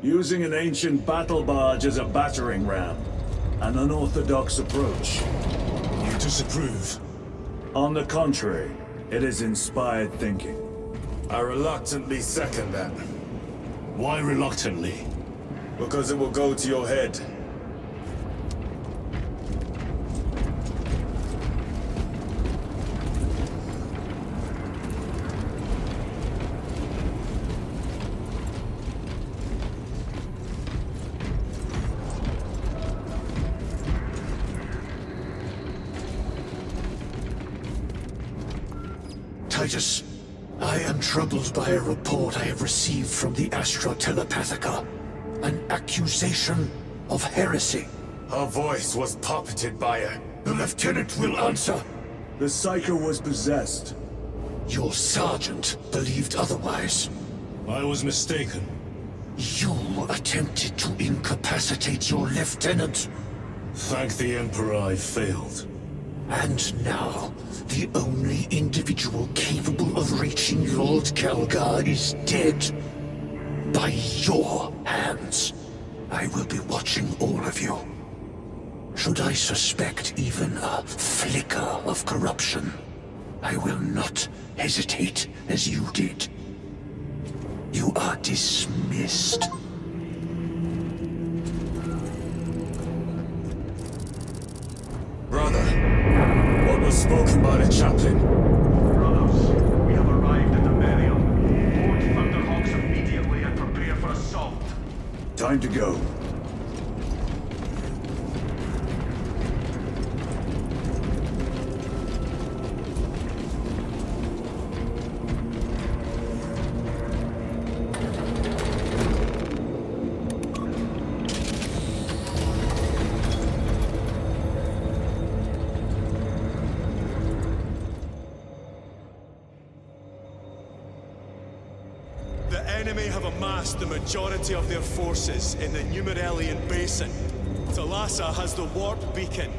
Using an ancient battle barge as a battering ram. An unorthodox approach. You disapprove? On the contrary, it is inspired thinking. I reluctantly second that. Why reluctantly? Because it will go to your head. Titus, I am troubled by a report I have received from the Astra Telepathica. An accusation of heresy. Her voice was puppeted by her. The lieutenant will answer. The Psycho was possessed. Your sergeant believed otherwise. I was mistaken. You attempted to incapacitate your lieutenant. Thank the Emperor I failed. And now, the only individual capable of reaching Lord Kelgar is dead. By your hands. I will be watching all of you. Should I suspect even a flicker of corruption, I will not hesitate as you did. You are dismissed. Brother, what was spoken by the chaplain? Brothers, we have arrived at the burial. Board Thunderhawks immediately and prepare for assault. Time to go. The enemy have amassed the majority of their forces in the Numeralian Basin. Thalassa has the warp beacon.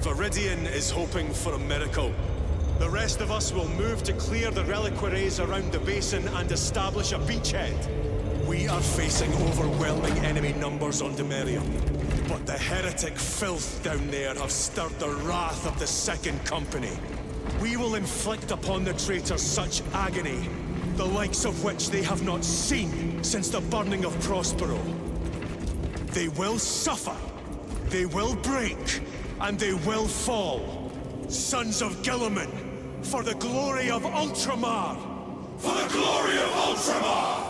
Viridian is hoping for a miracle. The rest of us will move to clear the reliquaries around the basin and establish a beachhead. We are facing overwhelming enemy numbers on Demerium. But the heretic filth down there have stirred the wrath of the Second Company. We will inflict upon the traitors such agony, the likes of which they have not seen since the burning of Prospero. They will suffer, they will break, and they will fall. Sons of Guilliman, for the glory of Ultramar! For the glory of Ultramar!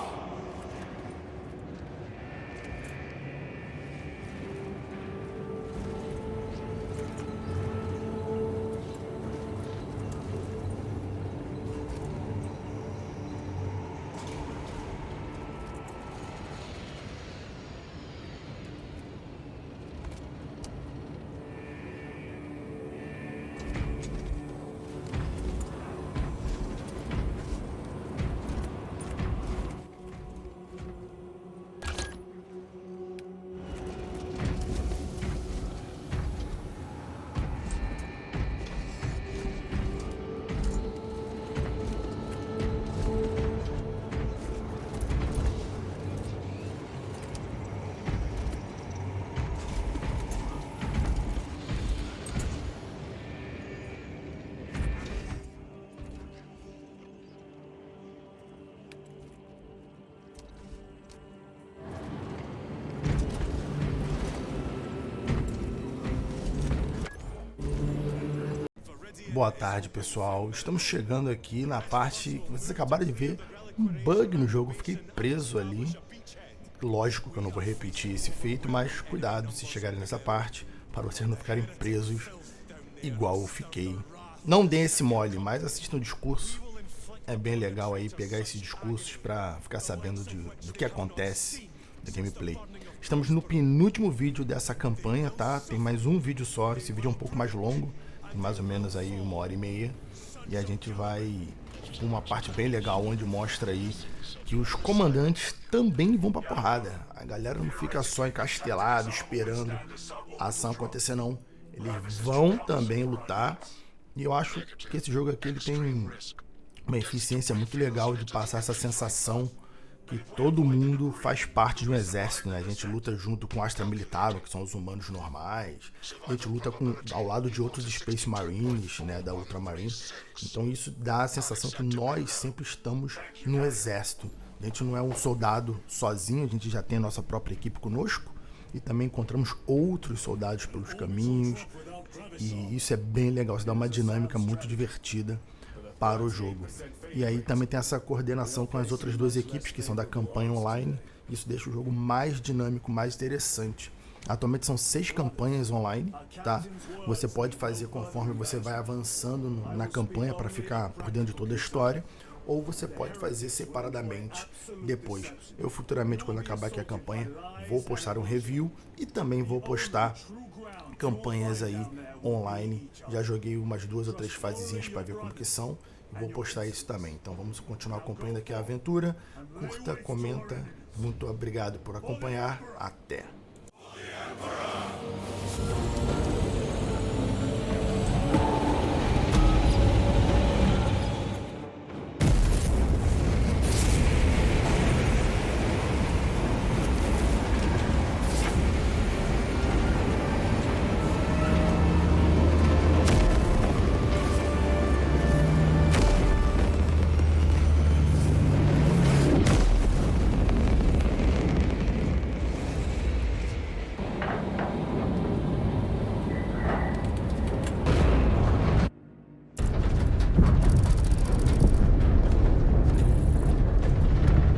Boa tarde, pessoal. Estamos chegando aqui na parte que vocês acabaram de ver um bug no jogo. Eu fiquei preso ali. Lógico que eu não vou repetir esse feito, mas cuidado se chegarem nessa parte para vocês não ficarem presos igual eu fiquei. Não deem esse mole, mas assistam o discurso. É bem legal aí pegar esses discursos para ficar sabendo do que acontece da gameplay. Estamos no penúltimo vídeo dessa campanha, tá? Tem mais um vídeo só. Esse vídeo é um pouco mais longo, mais ou menos aí 1h30, e a gente vai com uma parte bem legal onde mostra aí que os comandantes também vão pra porrada. A galera não fica só encastelado esperando a ação acontecer, não. Eles vão também lutar, e eu acho que esse jogo aqui ele tem uma eficiência muito legal de passar essa sensação que todo mundo faz parte de um exército, né? A gente luta junto com Astra Militar, que são os humanos normais. A gente luta ao lado de outros Space Marines, né? Da Ultramarine. Então isso dá a sensação que nós sempre estamos no exército. A gente não é um soldado sozinho, a gente já tem a nossa própria equipe conosco. E também encontramos outros soldados pelos caminhos. E isso é bem legal, isso dá uma dinâmica muito divertida para o jogo. E aí também tem essa coordenação com as outras duas equipes que são da campanha online. Isso deixa o jogo mais dinâmico, mais interessante. Atualmente são 6 campanhas online, tá? Você pode fazer conforme você vai avançando na campanha para ficar por dentro de toda a história, ou você pode fazer separadamente depois. Eu futuramente, quando acabar aqui a campanha, vou postar um review e também vou postar campanhas aí online. Já joguei umas 2 ou 3 fasezinhas para ver como que são. Vou postar isso também. Então vamos continuar acompanhando aqui a aventura. Curta, comenta. Muito obrigado por acompanhar. Até!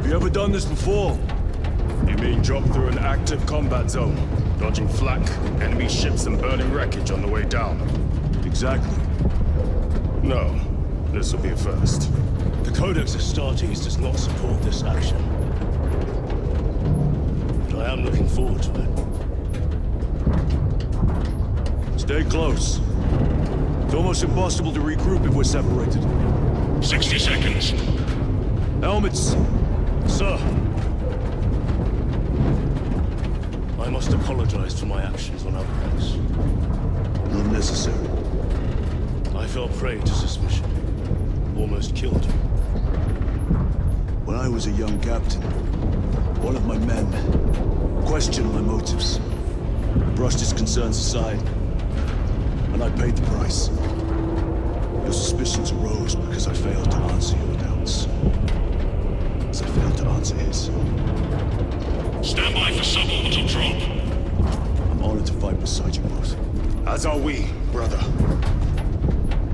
Ever done this before? You mean drop through an active combat zone, dodging flak, enemy ships and burning wreckage on the way down? Exactly. No, this will be a first. The Codex Astartes does not support this action. But I am looking forward to it. Stay close. It's almost impossible to regroup if we're separated. 60 seconds. Helmets! Sir! I must apologize for my actions on Outposts. Not necessary. I fell prey to suspicion. Almost killed you. When I was a young captain, one of my men questioned my motives, brushed his concerns aside, and I paid the price. Your suspicions arose because I failed to answer your doubts. As I failed to answer his. Stand by for suborbital drop. I'm honored to fight beside you both. As are we, brother.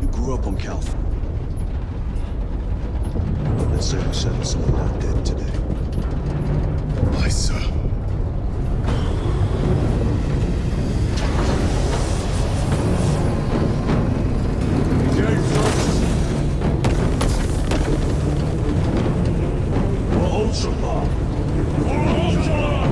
You grew up on Calth. Let's say we settled some of that debt today. Aye, sir. Engage first. Ultramar! Ultramar!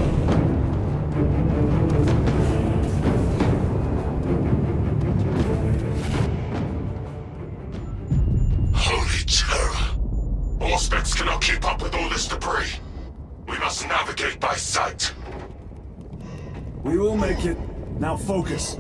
Holy terror! All specs cannot keep up with all this debris. We must navigate by sight. We will make it. Now focus.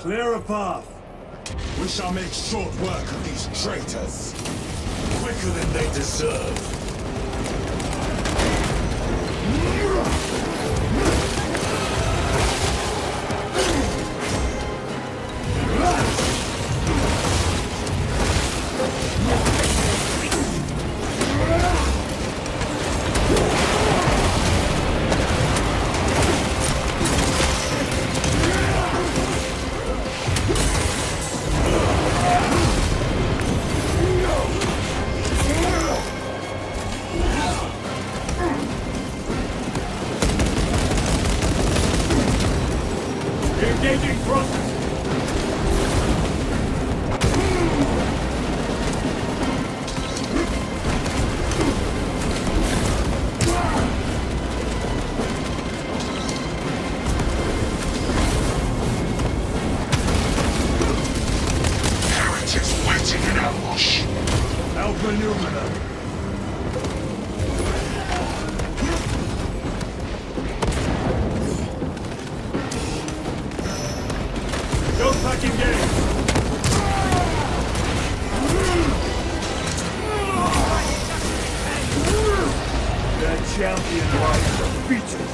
Clear a path. We shall make short work of these traitors. Quicker than they deserve. Engaging thrust. Heretics waiting in ambush. Outmaneuver them. Go back engage. Their champion lies defeated.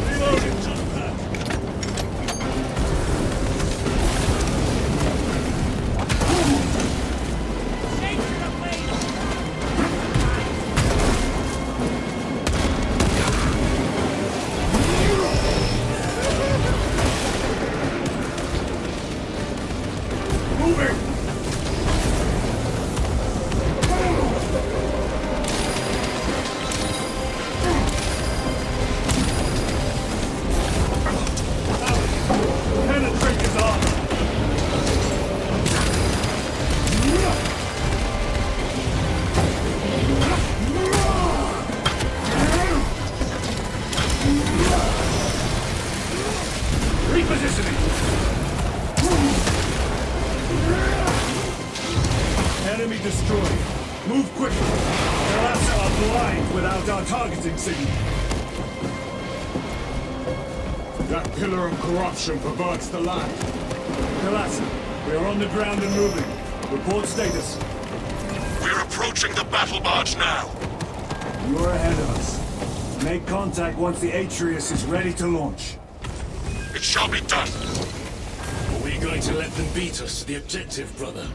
Reloading just that. Moving! Penetrate his armor! Repositioning! Enemy destroyed. Move quickly. Kalasa are blind without our targeting signal. That pillar of corruption perverts the light. Kalasa, we are on the ground and moving. Report status. We're approaching the battle barge now. You are ahead of us. Make contact once the Atreus is ready to launch. It shall be done. Are we going to let them beat us to the objective, brother?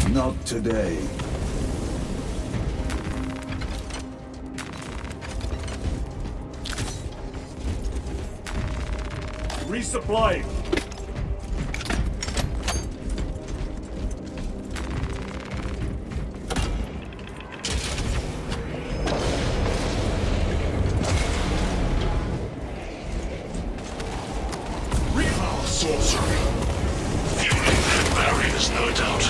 Not today. Resupplying. Repower sorcery. Fueling their barriers, no doubt.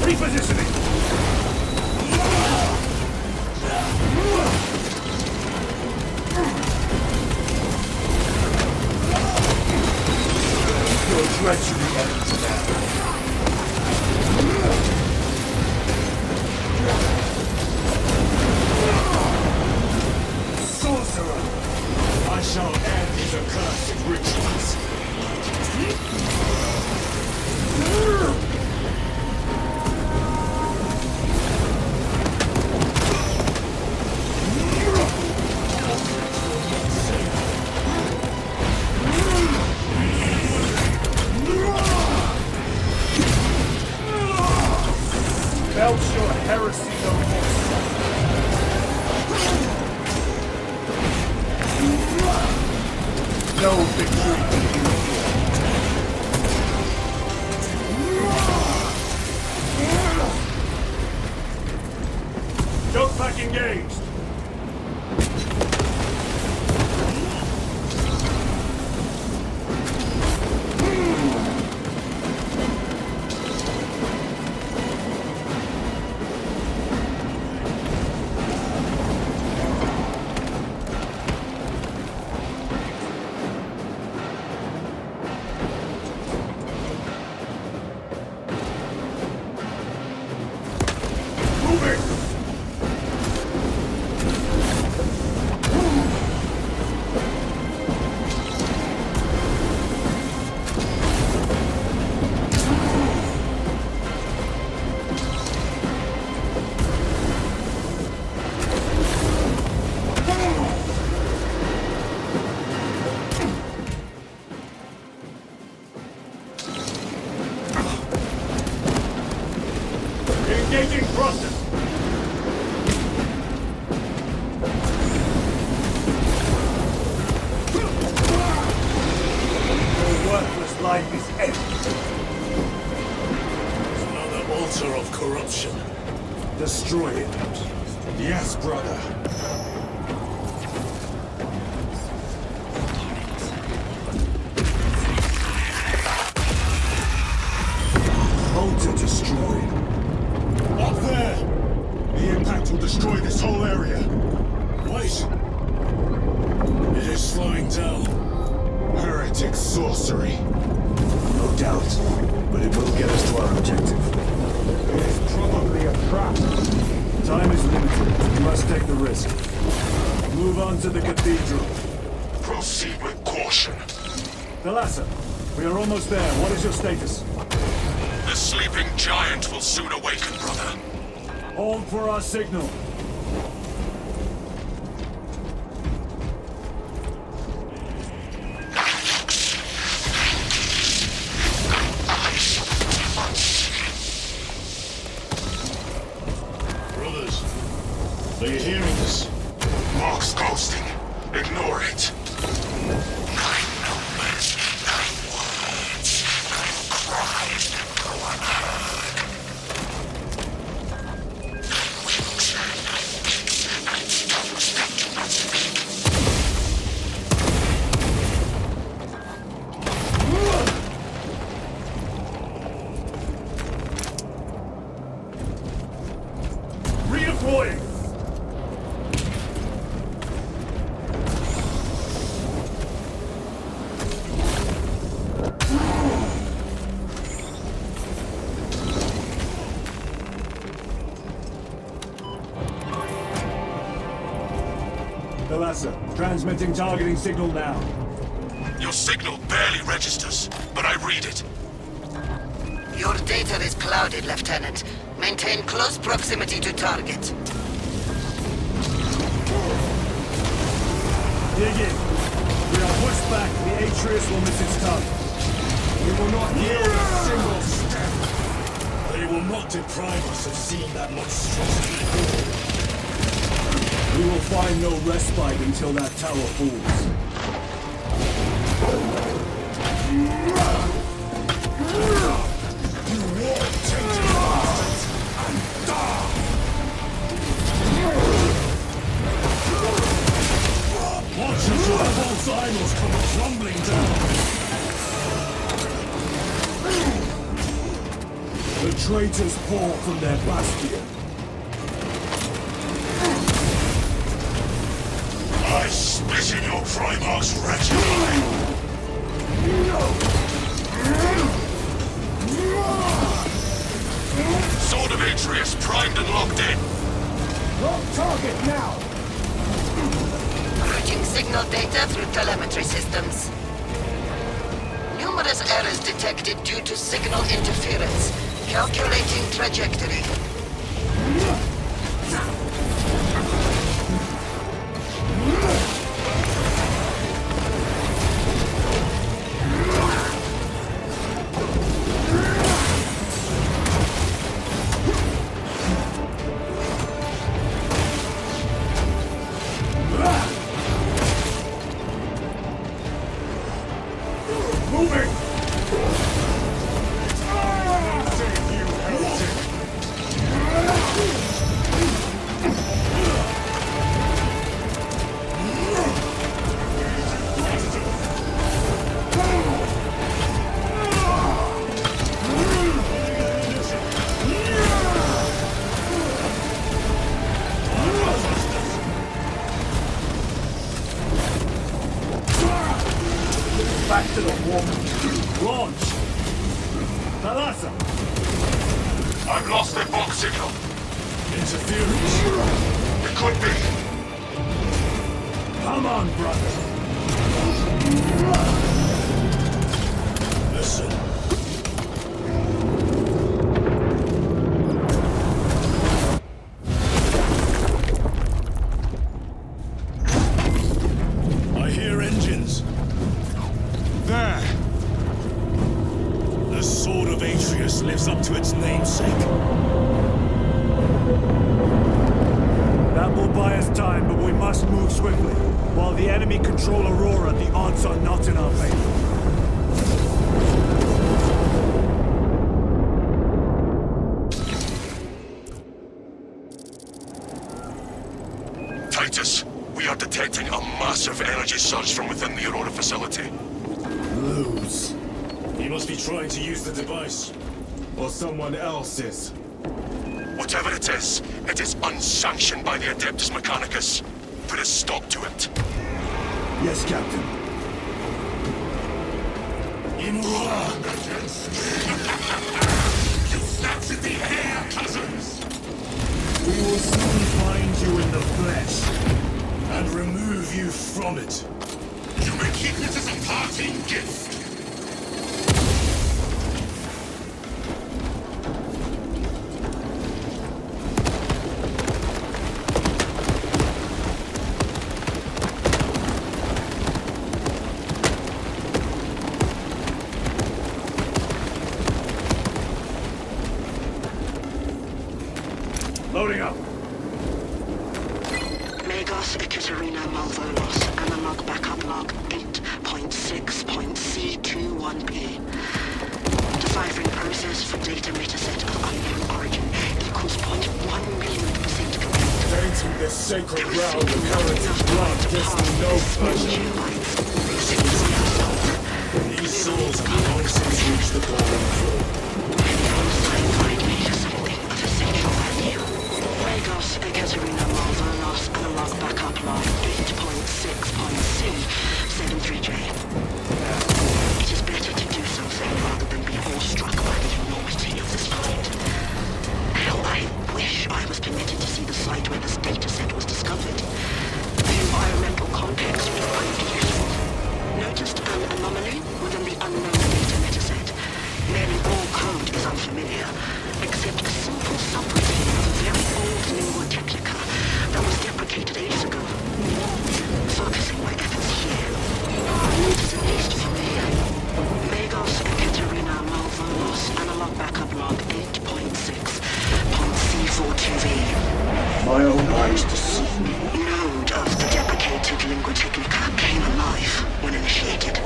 Repositioning. Your treachery ends now. Sorcerer! I shall end these accursed rituals. Belch your heresy no more. No victory for you. Choke pack engaged. Frosted! Your worthless life is empty. Another altar of corruption. Destroy it. Yes, brother. Altar destroyed. Up there! The impact will destroy this whole area. Wait! It is slowing down. Heretic sorcery. No doubt, but it will get us to our objective. It is probably a trap. Time is limited. We must take the risk. Move on to the cathedral. Proceed with caution. Thalassa, we are almost there. What is your status? The sleeping giant will soon awaken, brother. Hold for our signal. Brothers, are you hearing this? Mark's ghosting. Ignore it. Redeploying! Thalassa, transmitting targeting signal now. Your signal barely registers, but I read it. Your data is clouded, Lieutenant. Maintain close proximity to target. Dig in. We are pushed back. The Atreus will miss its target. We will not yield a single step. They will not deprive us of seeing that monstrosity. We will find no respite until that tower falls. You war-tainted bastards! And die! Watch as your false idols come crumbling down. The traitors pour from their bastion. I spit in your Primarch's wretched eye! Sword of Atreus primed and locked in! Lock target now! Routing signal data through telemetry systems. Numerous errors detected due to signal interference. Calculating trajectory. Moving! Back to the wall. Launch! Thalassa! I've lost their box signal. Interference. It could be. Come on, brother! Listen. I hear engines. There! The Sword of Atreus lives up to its namesake. That will buy us time, but we must move swiftly. While the enemy control Aurora, the odds are not in our favor. Titus, we are detecting a massive energy surge from within the Aurora facility. Lose. He must be trying to use the device. Or someone else is. Whatever it is unsanctioned by the Adeptus Mechanicus. Put a stop to it. Yes, Captain. You snapped at the hair, cousins! We will soon find you in the flesh and remove you from it. You may keep it as a parting gift. Loading up. Megos Ekaterina Malvolos, analog backup log 8.6.C21P. Deciphering process for data metaset of unknown origin equals 0.1 millionth percent complete. Tainting this sacred ground with heritage blood gives me no pleasure. These souls have long since reached the golden throne. Megos Ekaterina Malvolos, analog backup log 8.6.C73J. It is better to do something rather than be awestruck by the enormity of this fight. How I wish I was permitted to see the site where this dataset was discovered. The environmental context would find it useful. Noticed an anomaly within the unknown data metaset. Nearly all code is unfamiliar, except a simple subroutine of a very old lingua technica that was deprecated ages ago. Focusing my efforts here, it is at least familiar. Megos Ekaterina Malvolos, analog backup log 8.6.C42V. My own eyes deceive me. Node of the deprecated lingua technica came alive when initiated.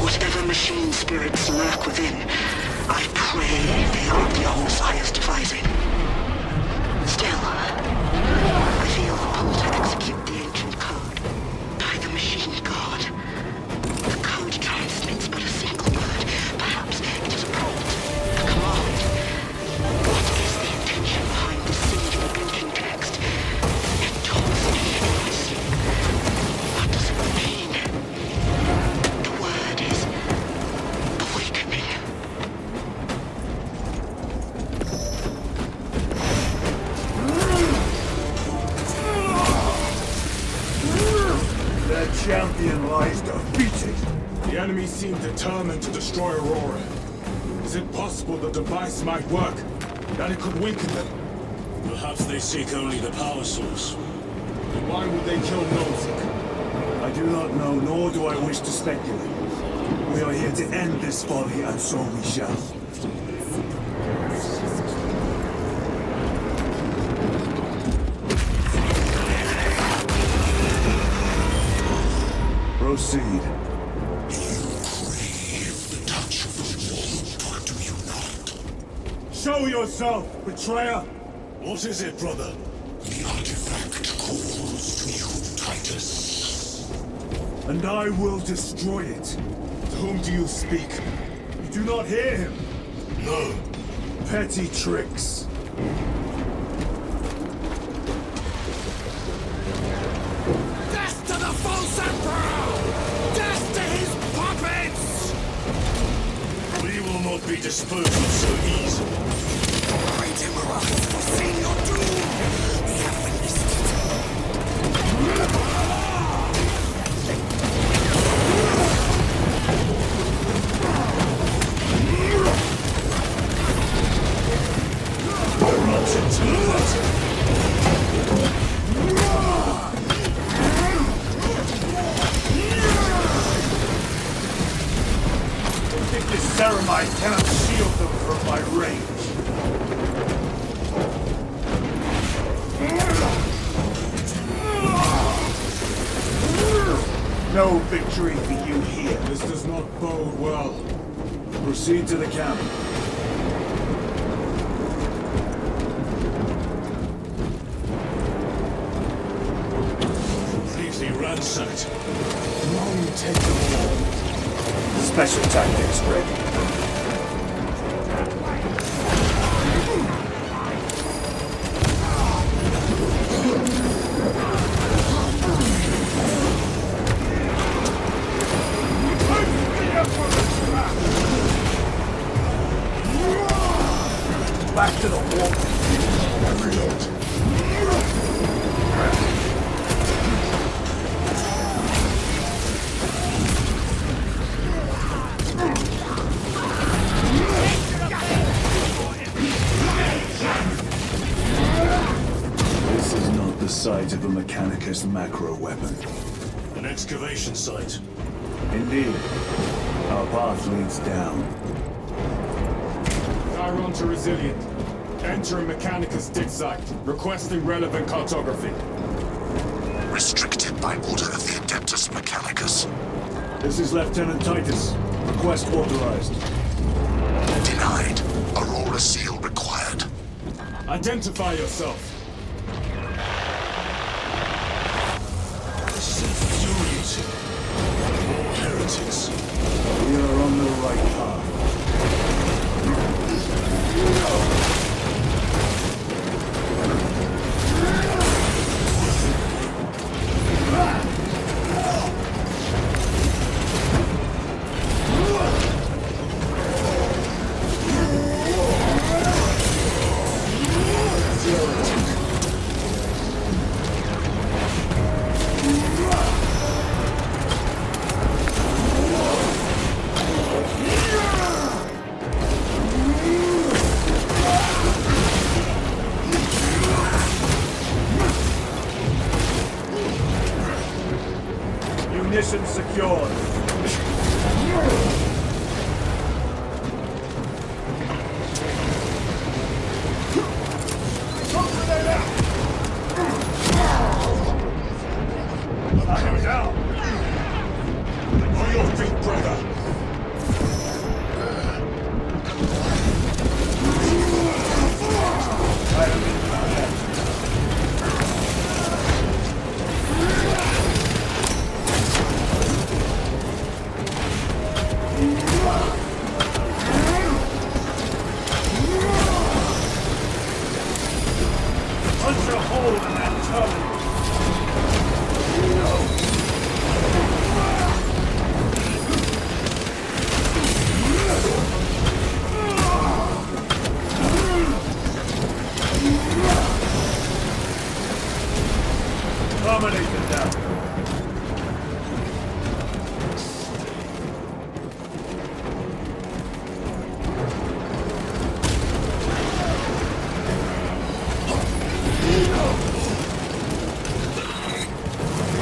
Whatever machine spirits lurk within, I pray they are the All-Sire's devising. Still, I feel the pull to execute the ancient code by the machine god. The code transmits but a single word. Perhaps it is a prompt, a command. What is the intention behind the singular blinking text? It talks to me. What does it mean? The word is awakening. Their champion lies defeated. The enemy seem determined to destroy Aurora. Is it possible the device might work? That it could weaken them? Perhaps they seek only the power source. Then why would they kill Nozick? I do not know, nor do I wish to speculate. We are here to end this folly, and so we shall. Proceed. Show yourself, betrayer! What is it, brother? The artifact calls to you, Titus. And I will destroy it. To whom do you speak? You do not hear him. No. Petty tricks. Death to the false emperor! Death to his puppets! We will not be disposed of so easily. Great Emperor has foreseen your doom! We have witnessed it. I think this ceramide cannot shield them from my range. No victory for you here. This does not bode well. Proceed to the camp. Completely ransacked. Long take them all. Special tactics ready. Back to the wall. This is not the site of a Mechanicus macro weapon. An excavation site. Indeed. Our path leads down. Chiron to Resilient. Entering Mechanicus dig site. Requesting relevant cartography. Restricted by order of the Adeptus Mechanicus. This is Lieutenant Titus. Request authorized. Denied. Aurora seal required. Identify yourself. This is infuriating. More heretics. We are on the right path. Munitions secured. On your feet, brother. Punch a hole in that tunnel. Dominate them down.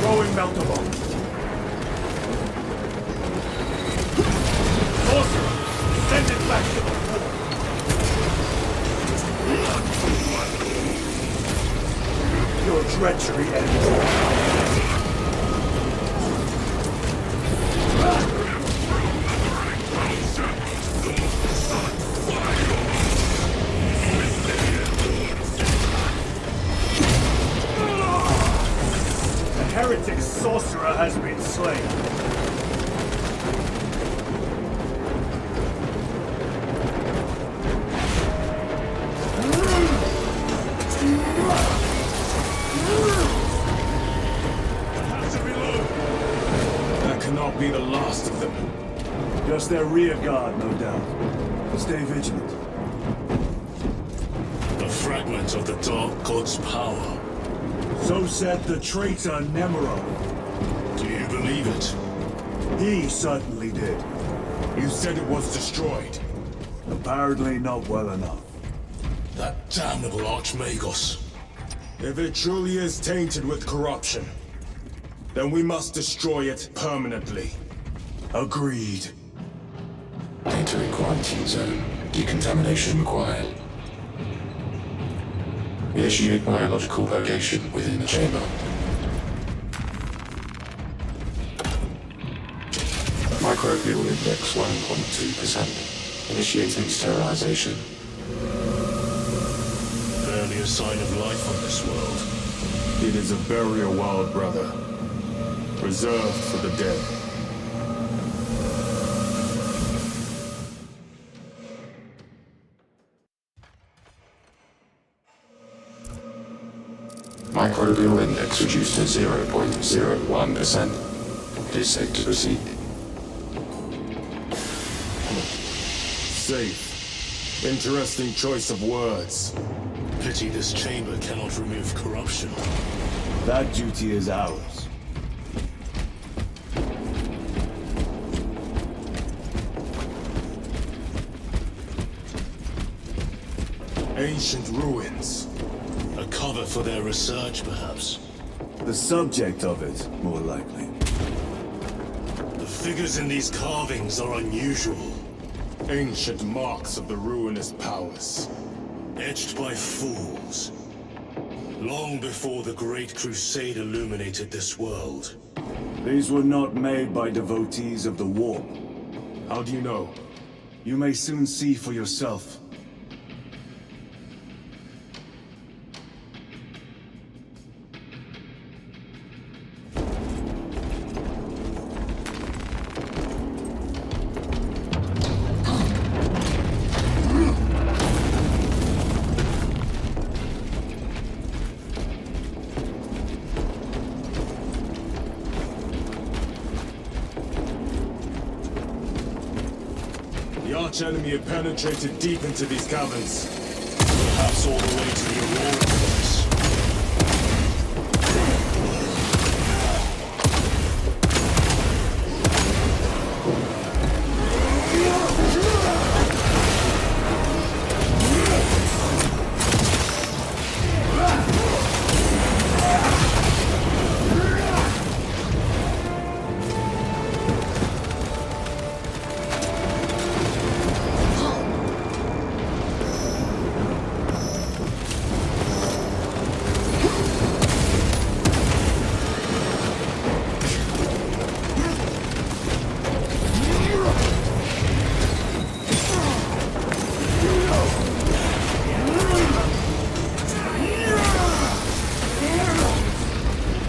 Throwing meltable. Sorcerer, send it back to the fort. Your treachery ends. The heretic sorcerer has been slain. That cannot be the last of them. Just their rear guard, no doubt. Stay vigilant. A fragment of the Dark God's power. So said the traitor Nemero. Do you believe it? He certainly did. You said it was destroyed. Apparently not well enough. That damnable Archmagos. If it truly is tainted with corruption, then we must destroy it permanently. Agreed. Entering quarantine zone. Decontamination required. Initiate biological purgation within the chamber. Microbial index 1.2%. Initiating sterilization. Barely a sign of life on this world. It is a burial wild, brother. Reserved for the dead. Microbial index reduced to 0.01%. It is safe to proceed. Safe. Interesting choice of words. Pity this chamber cannot remove corruption. That duty is ours. Ancient ruins. A cover for their research, perhaps. The subject of it, more likely. The figures in these carvings are unusual. Ancient marks of the ruinous powers. Etched by fools. Long before the Great Crusade illuminated this world. These were not made by devotees of the warp. How do you know? You may soon see for yourself. The arch-enemy have penetrated deep into these caverns. Perhaps all the way to the Aurora place.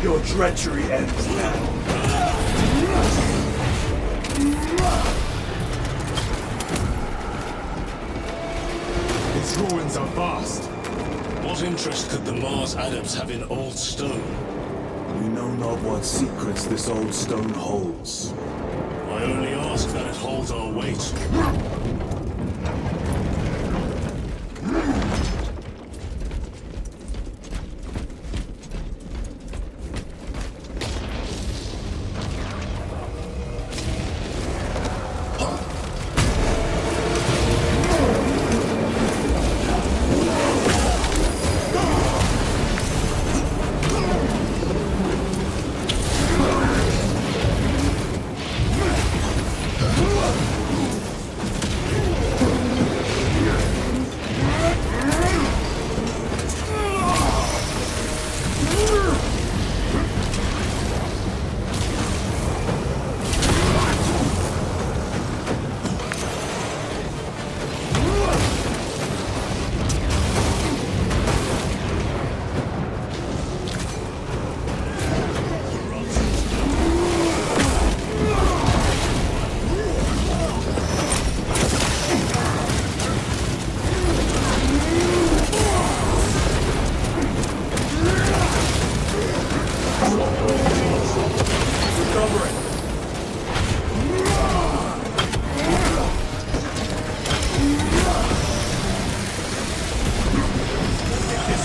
Your treachery ends now. These ruins are vast. What interest could the Mars adepts have in old stone? We know not what secrets this old stone holds. I only ask that it holds our weight.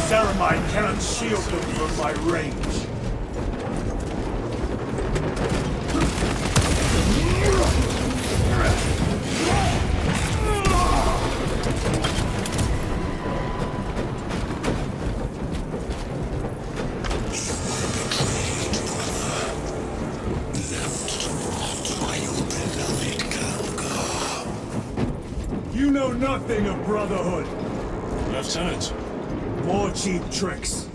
Ceramide cannot shield them from my range. You know nothing of brotherhood. Lieutenant, More cheap tricks.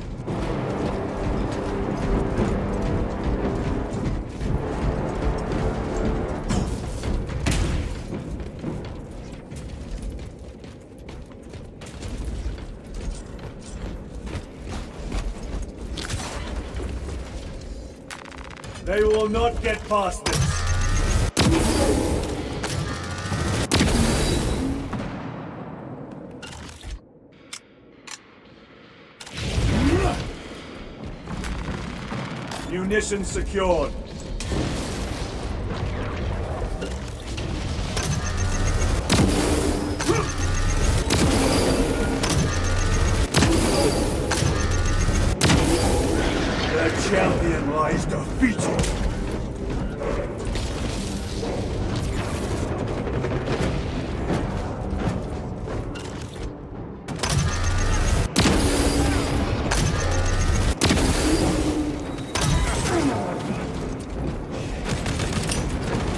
They will not get past this. Munitions secured. The champion lies defeated.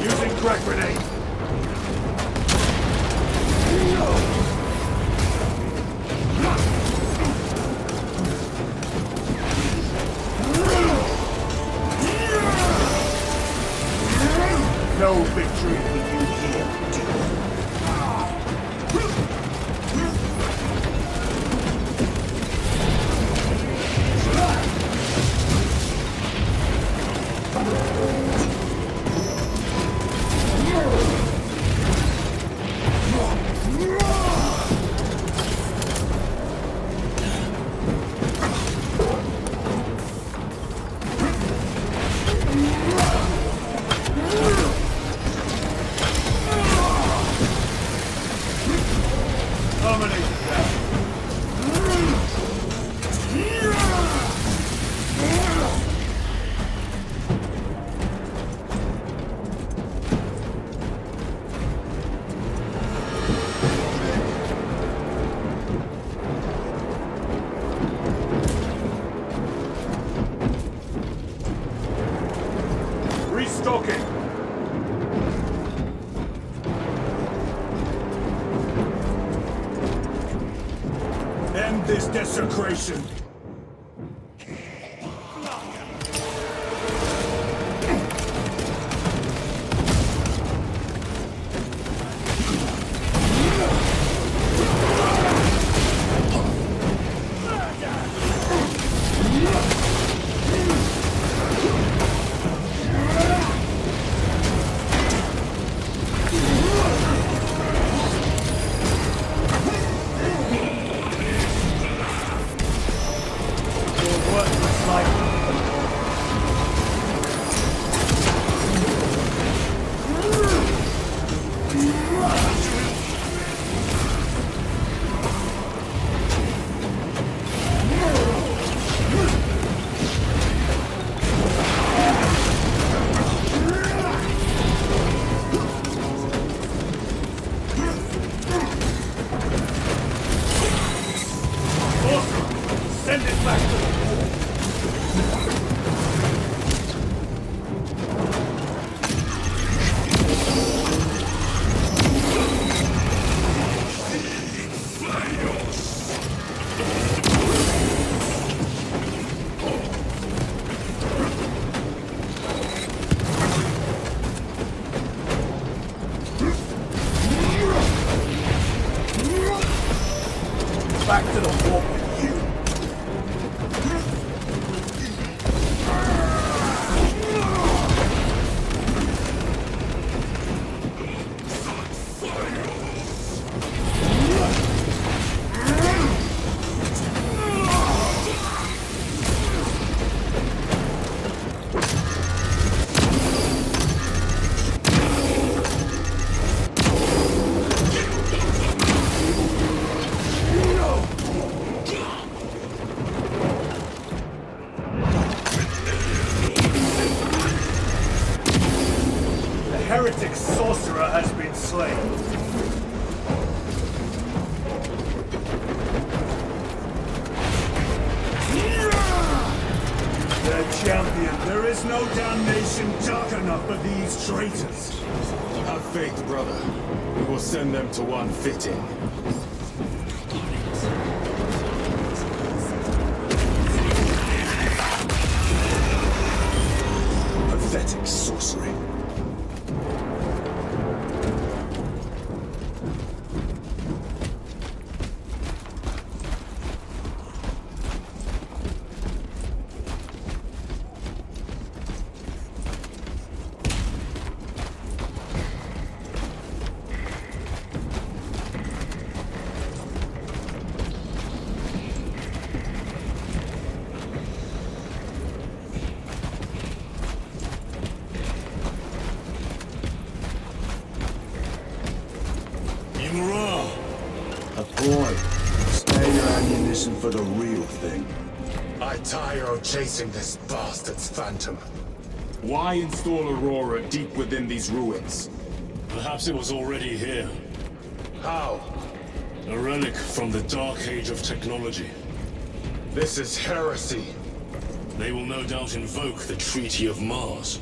Using crack grenade. No victory will you here, Restocking. End this desecration. Send it back to the wall. Back to the wall with you. Heretic sorcerer has been slain. The champion, there is no damnation dark enough for these traitors. Have faith, brother. We will send them to one fitting. Pathetic sorcery. listen for the real thing. I tire of chasing this bastard's phantom. Why install Aurora deep within these ruins? Perhaps it was already here. How? A relic from the dark age of technology. This is heresy. They will no doubt invoke the Treaty of Mars.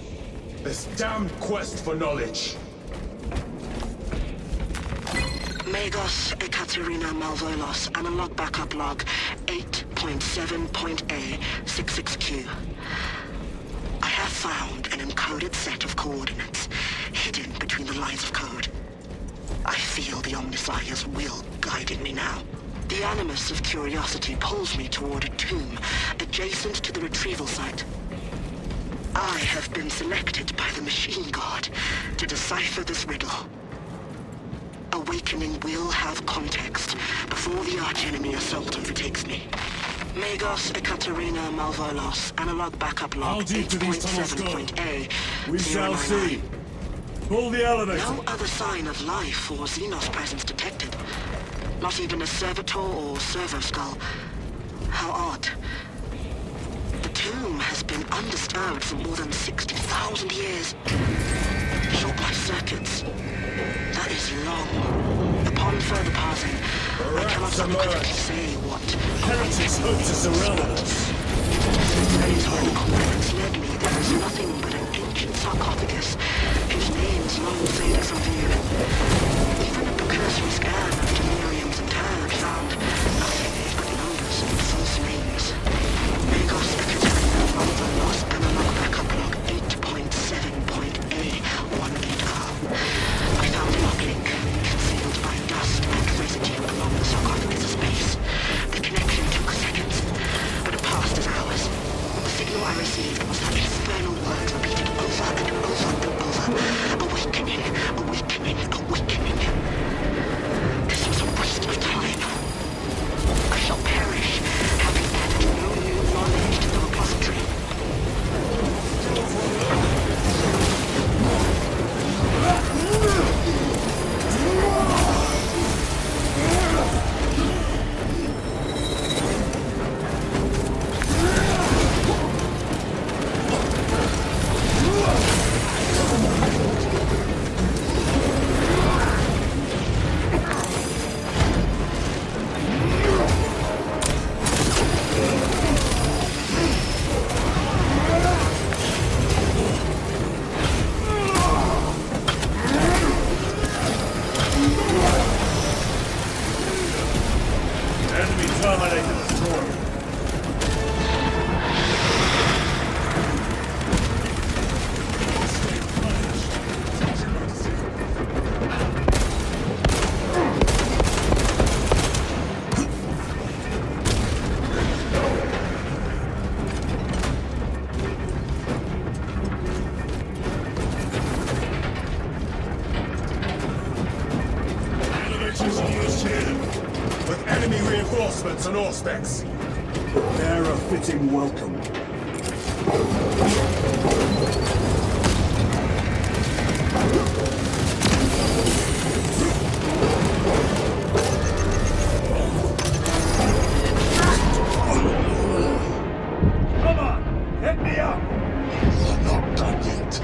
This damned quest for knowledge. Magos Ekaterina Malvolos, analog backup log 8.7.A66Q. I have found an encoded set of coordinates hidden between the lines of code. I feel the Omnissiah's will guiding me now. The animus of curiosity pulls me toward a tomb adjacent to the retrieval site. I have been selected by the Machine God to decipher this riddle. Awakening will have context before the archenemy assault overtakes me. Magos Ekaterina Malvolos, analog backup log How deep do these tunnels go? 8.7.A. We shall see. Pull the elevator. No other sign of life or Xenos presence detected. Not even a servitor or servo skull. How odd. The tomb has been undisturbed for more than 60,000 years. Short life circuits. That is long. Upon further parsing, I cannot unequivocally say what... Heretics hope to surround us. These where the coordinates led me, there was nothing but an ancient sarcophagus whose names long faded from view. Even a cursory scan of deliriums and turd found nothing but numbers and false names. Magos Ekaterina Malvolos, analog backup log 8.7.A18R. I found a log link concealed by dust and residue along the sarcophagus's base. The connection took seconds, but it passed as hours. The signal I received was that infernal word repeated over and over and over. Awakening, awakening, awakening. This was a waste of time. I shall perish, having added no new knowledge to the repository. Enemy terminated destroyed. Elevators used here. With enemy reinforcements and auspex. They're a fitting welcome. Come on, hit me up. You're not done yet.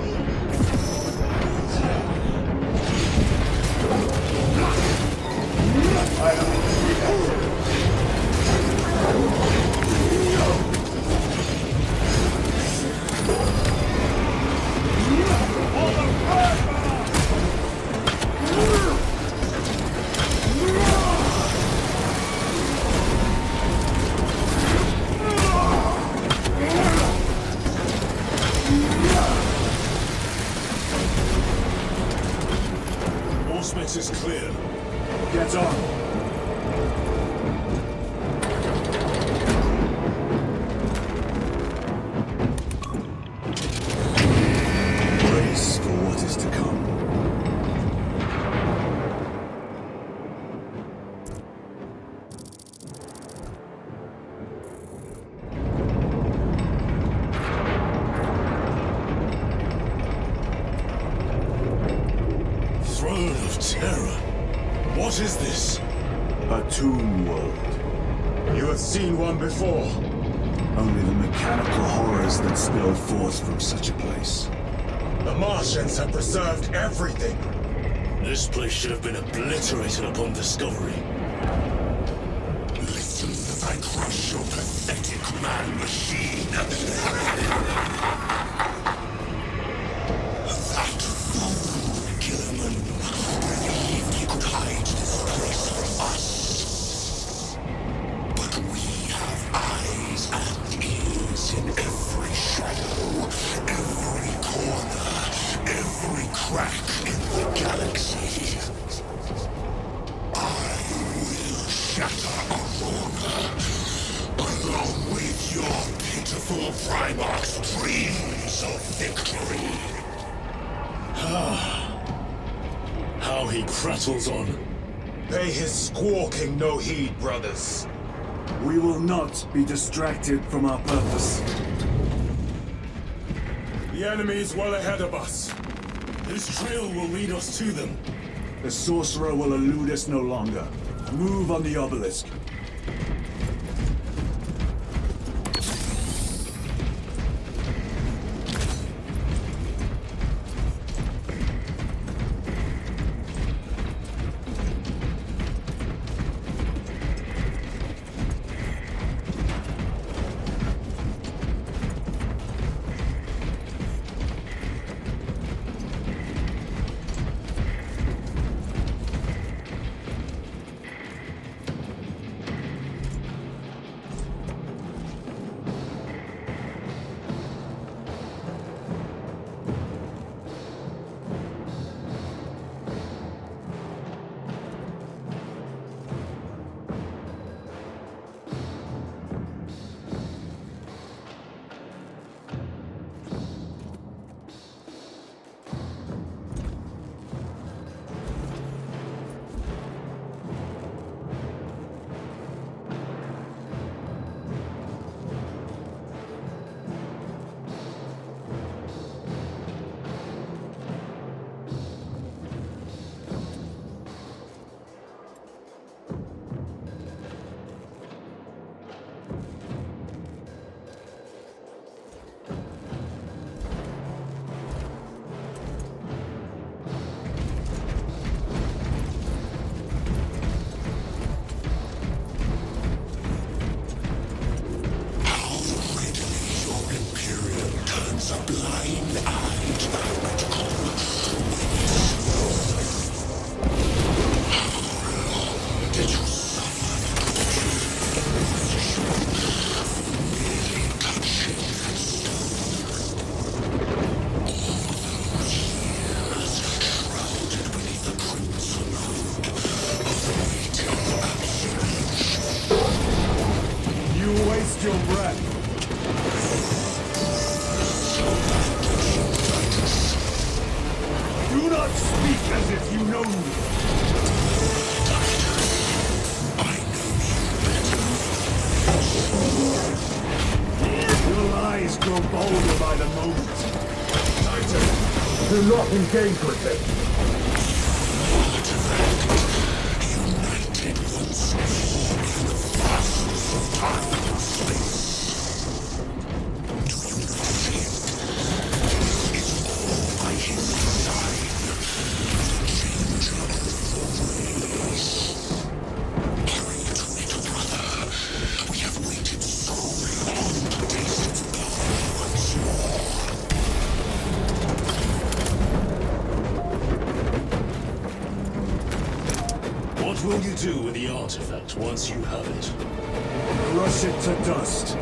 Auspex is clear. Get on. Brace for what is to come. Throne of Terror. What is this? A tomb world. You have seen one before. Only the mechanical horrors that spill forth from such a place. The Martians have preserved everything. This place should have been obliterated upon discovery. Listen as I crush your pathetic man-machine. That fool, Gilliman, believed he could hide this place from us. But we have eyes and ears in every shadow, every corner, every crack in the galaxy. I will shatter Aurora, along with your pitiful Primarch's dreams of victory. How he prattles on. Pay his squawking no heed, brothers. We will not be distracted from our purpose. The enemy is well ahead of us. This trail will lead us to them. The sorcerer will elude us no longer. Move on the obelisk. Do not engage with them. United once more in the fastness of time and space. Do you not see it? This is all by his design. The changer of the race. Hurry to it, brother. We have waited so long to taste its power once more. What will you do with the artifact once you have it? Crush it to dust.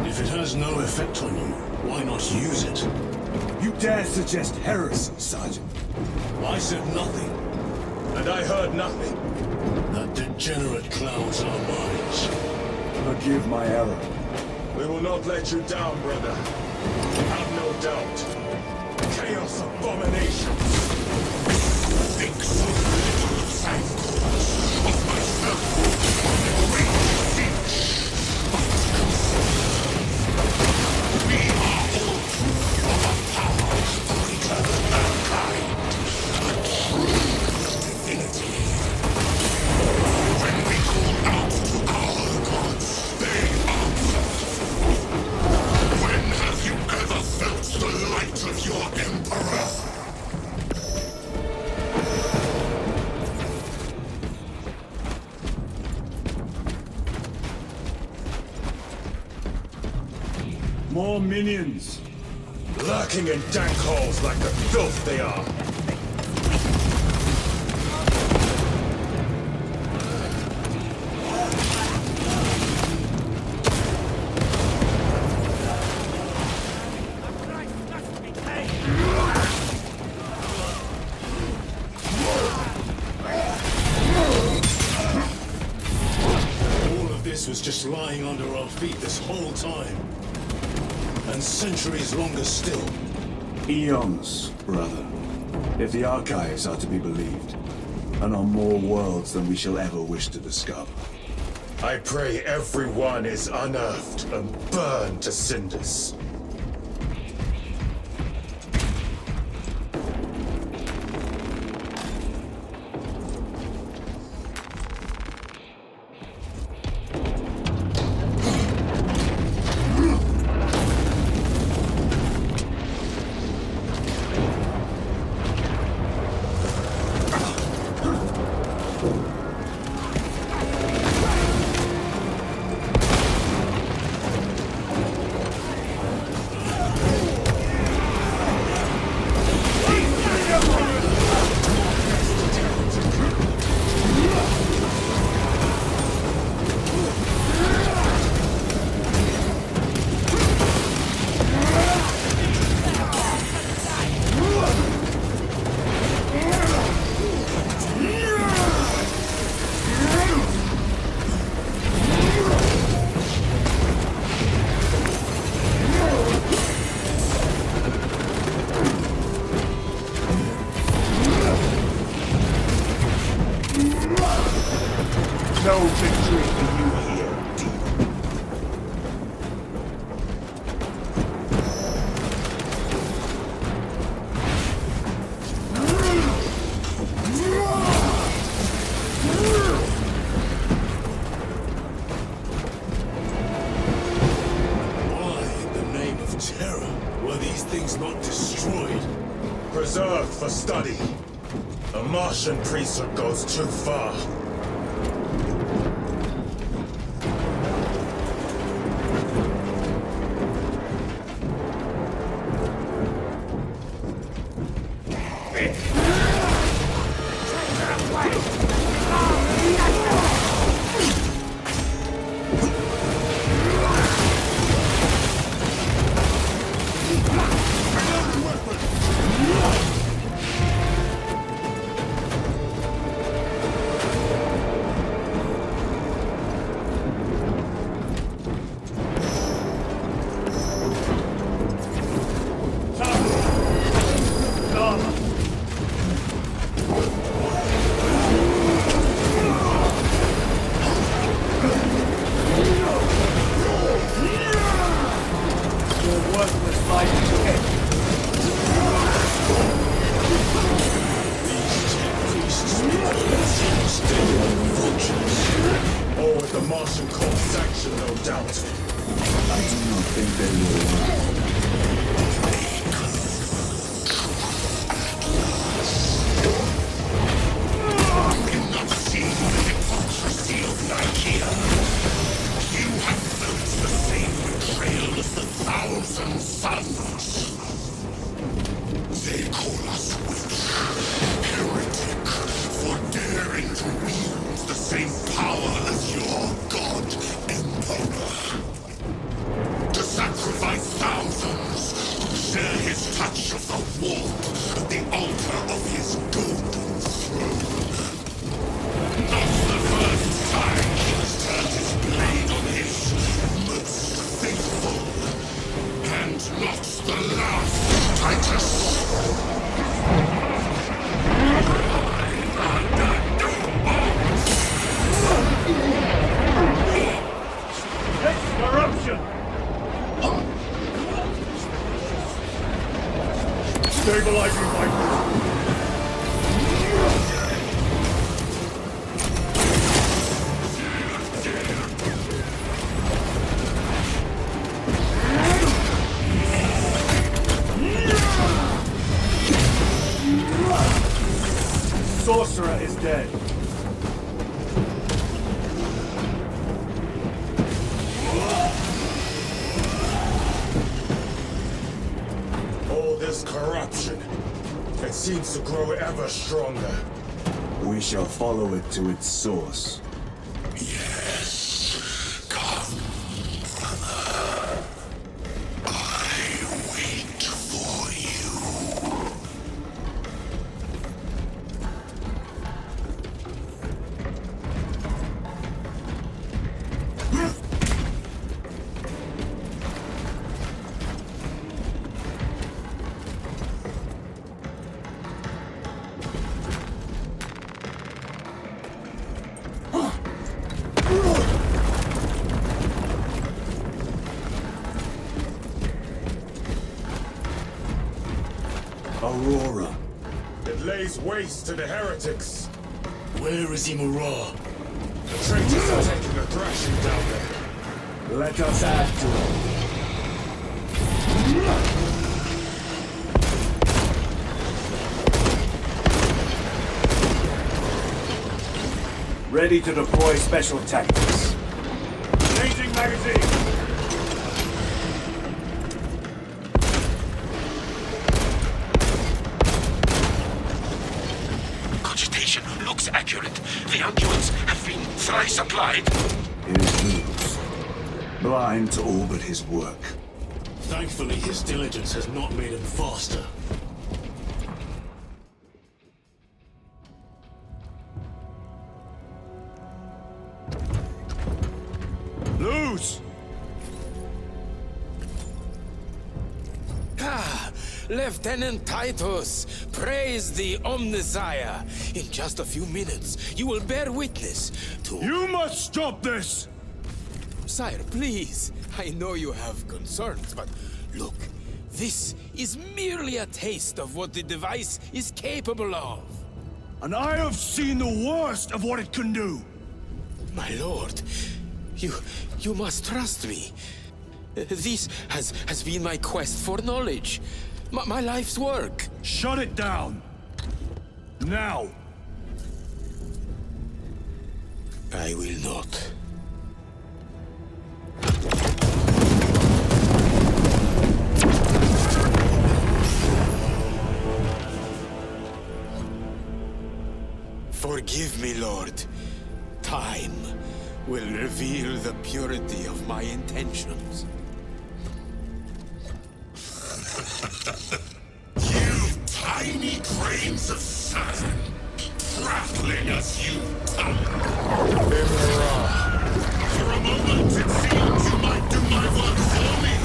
If it has no effect on you, why not use it? You dare suggest heresy, Sergeant? I said nothing. And I heard nothing. That degenerate clouds our minds. Forgive my error. We will not let you down, brother. Have no doubt. Chaos abominations. Think so little of thankfulness of myself on the great beach. We are all proof of a power greater than mankind, a true divinity. When we call out to our God, more minions. Lurking in dank holes like the filth they are. Was just lying under our feet this whole time. And centuries longer still. Eons, brother. If the archives are to be believed. And on more worlds than we shall ever wish to discover. I pray everyone is unearthed and burned to cinders. No victory for you here, demon. Why, in the name of terror, were these things not destroyed? Preserved for study. A Martian priesthood goes too far. Stabilizing my Sorcerer is dead. Aurora's corruption. It seems to grow ever stronger. We shall follow it to its source. Yes. Come, brother. I wait for you. Aurora. It lays waste to the heretics. Where is Imura? The traitors are taking a thrashing down there. Let us add to it. Ready to deploy special tactics. Changing magazine. Cogitation looks accurate. The unguents have been thrice applied. Here's Luz. Blind to all but his work. Thankfully, his diligence has not made him faster. Luz! Ah, Lieutenant Titus, praise the Omnisire. In just a few minutes, you will bear witness to... You must stop this! Sire, please. I know you have concerns, but look, this is merely a taste of what the device is capable of. And I have seen the worst of what it can do. My lord, you must trust me. This has been my quest for knowledge. My life's work. Shut it down. Now. I will not. Forgive me, Lord. Time will reveal the purity of my intentions. You tiny grains of sand, prattling as you come. For a moment, it seemed you might do my work for me.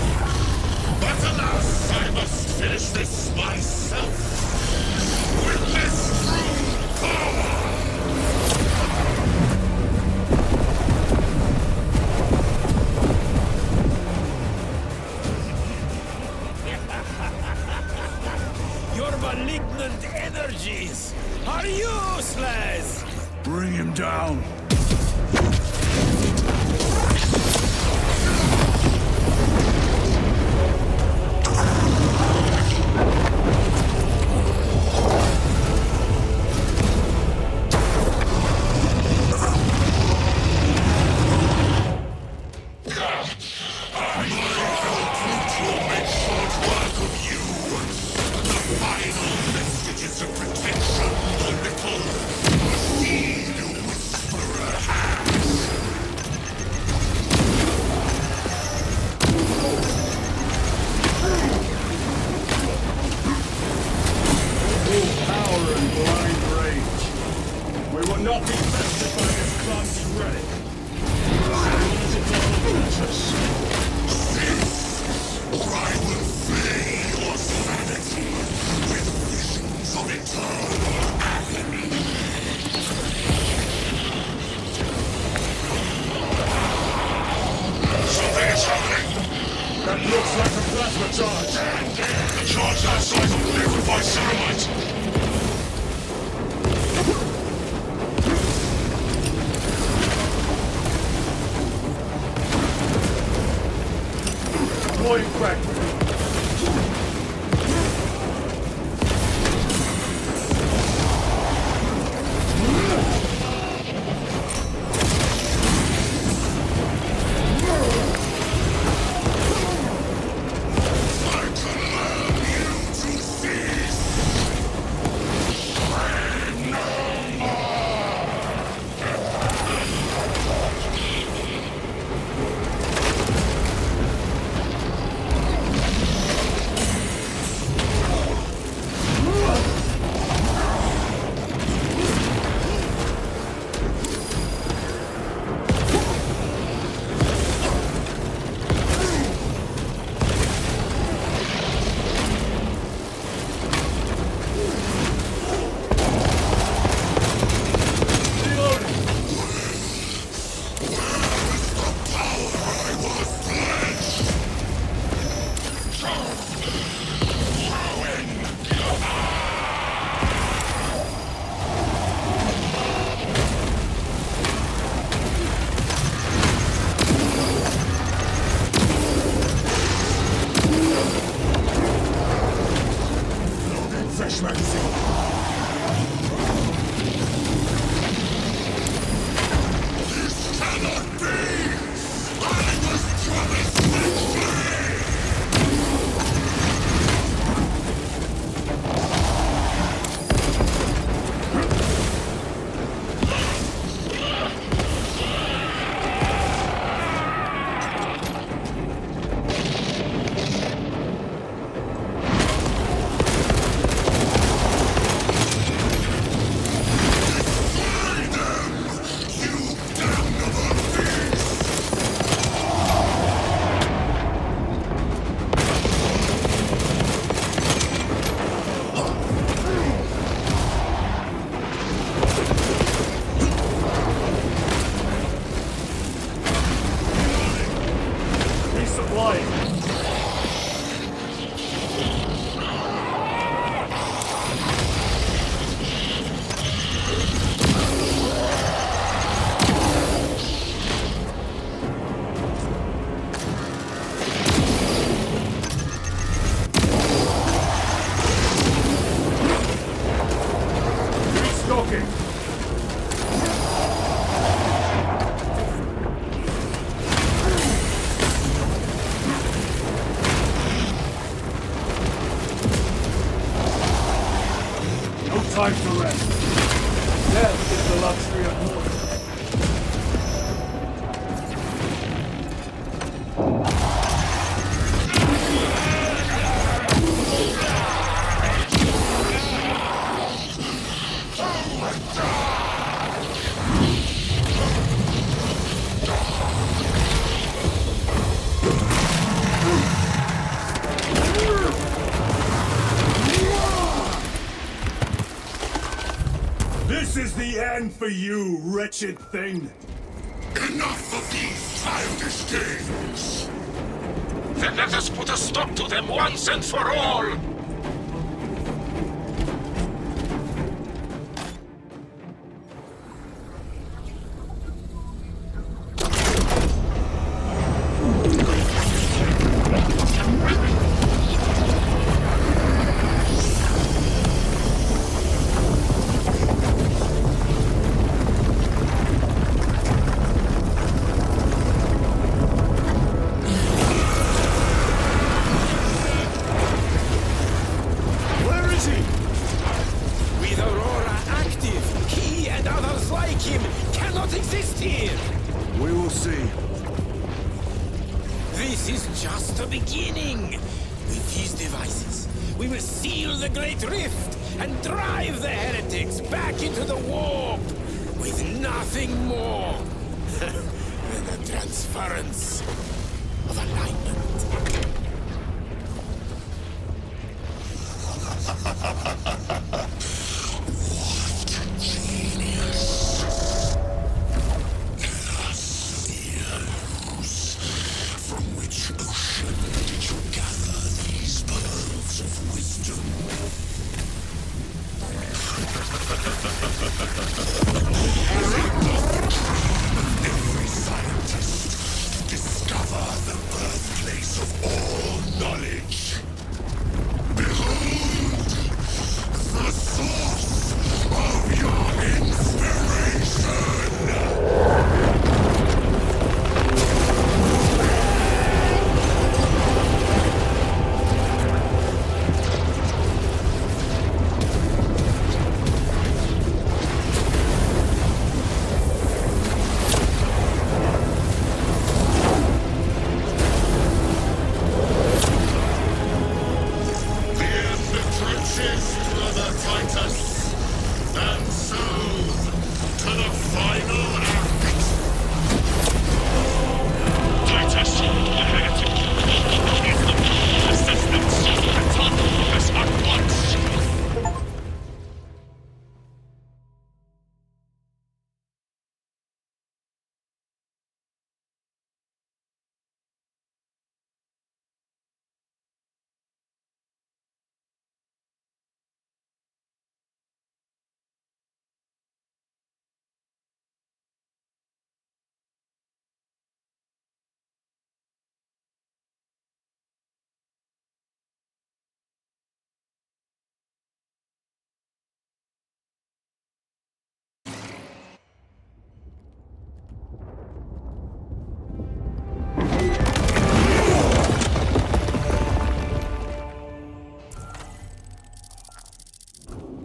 But alas, I must finish this myself. With this true power. Your malignant energies are useless! Bring him down. My talking! No time to rest. Death is the luxury of mortals. This is the end for you, wretched thing! Enough of these childish games! Then let us put a stop to them once and for all!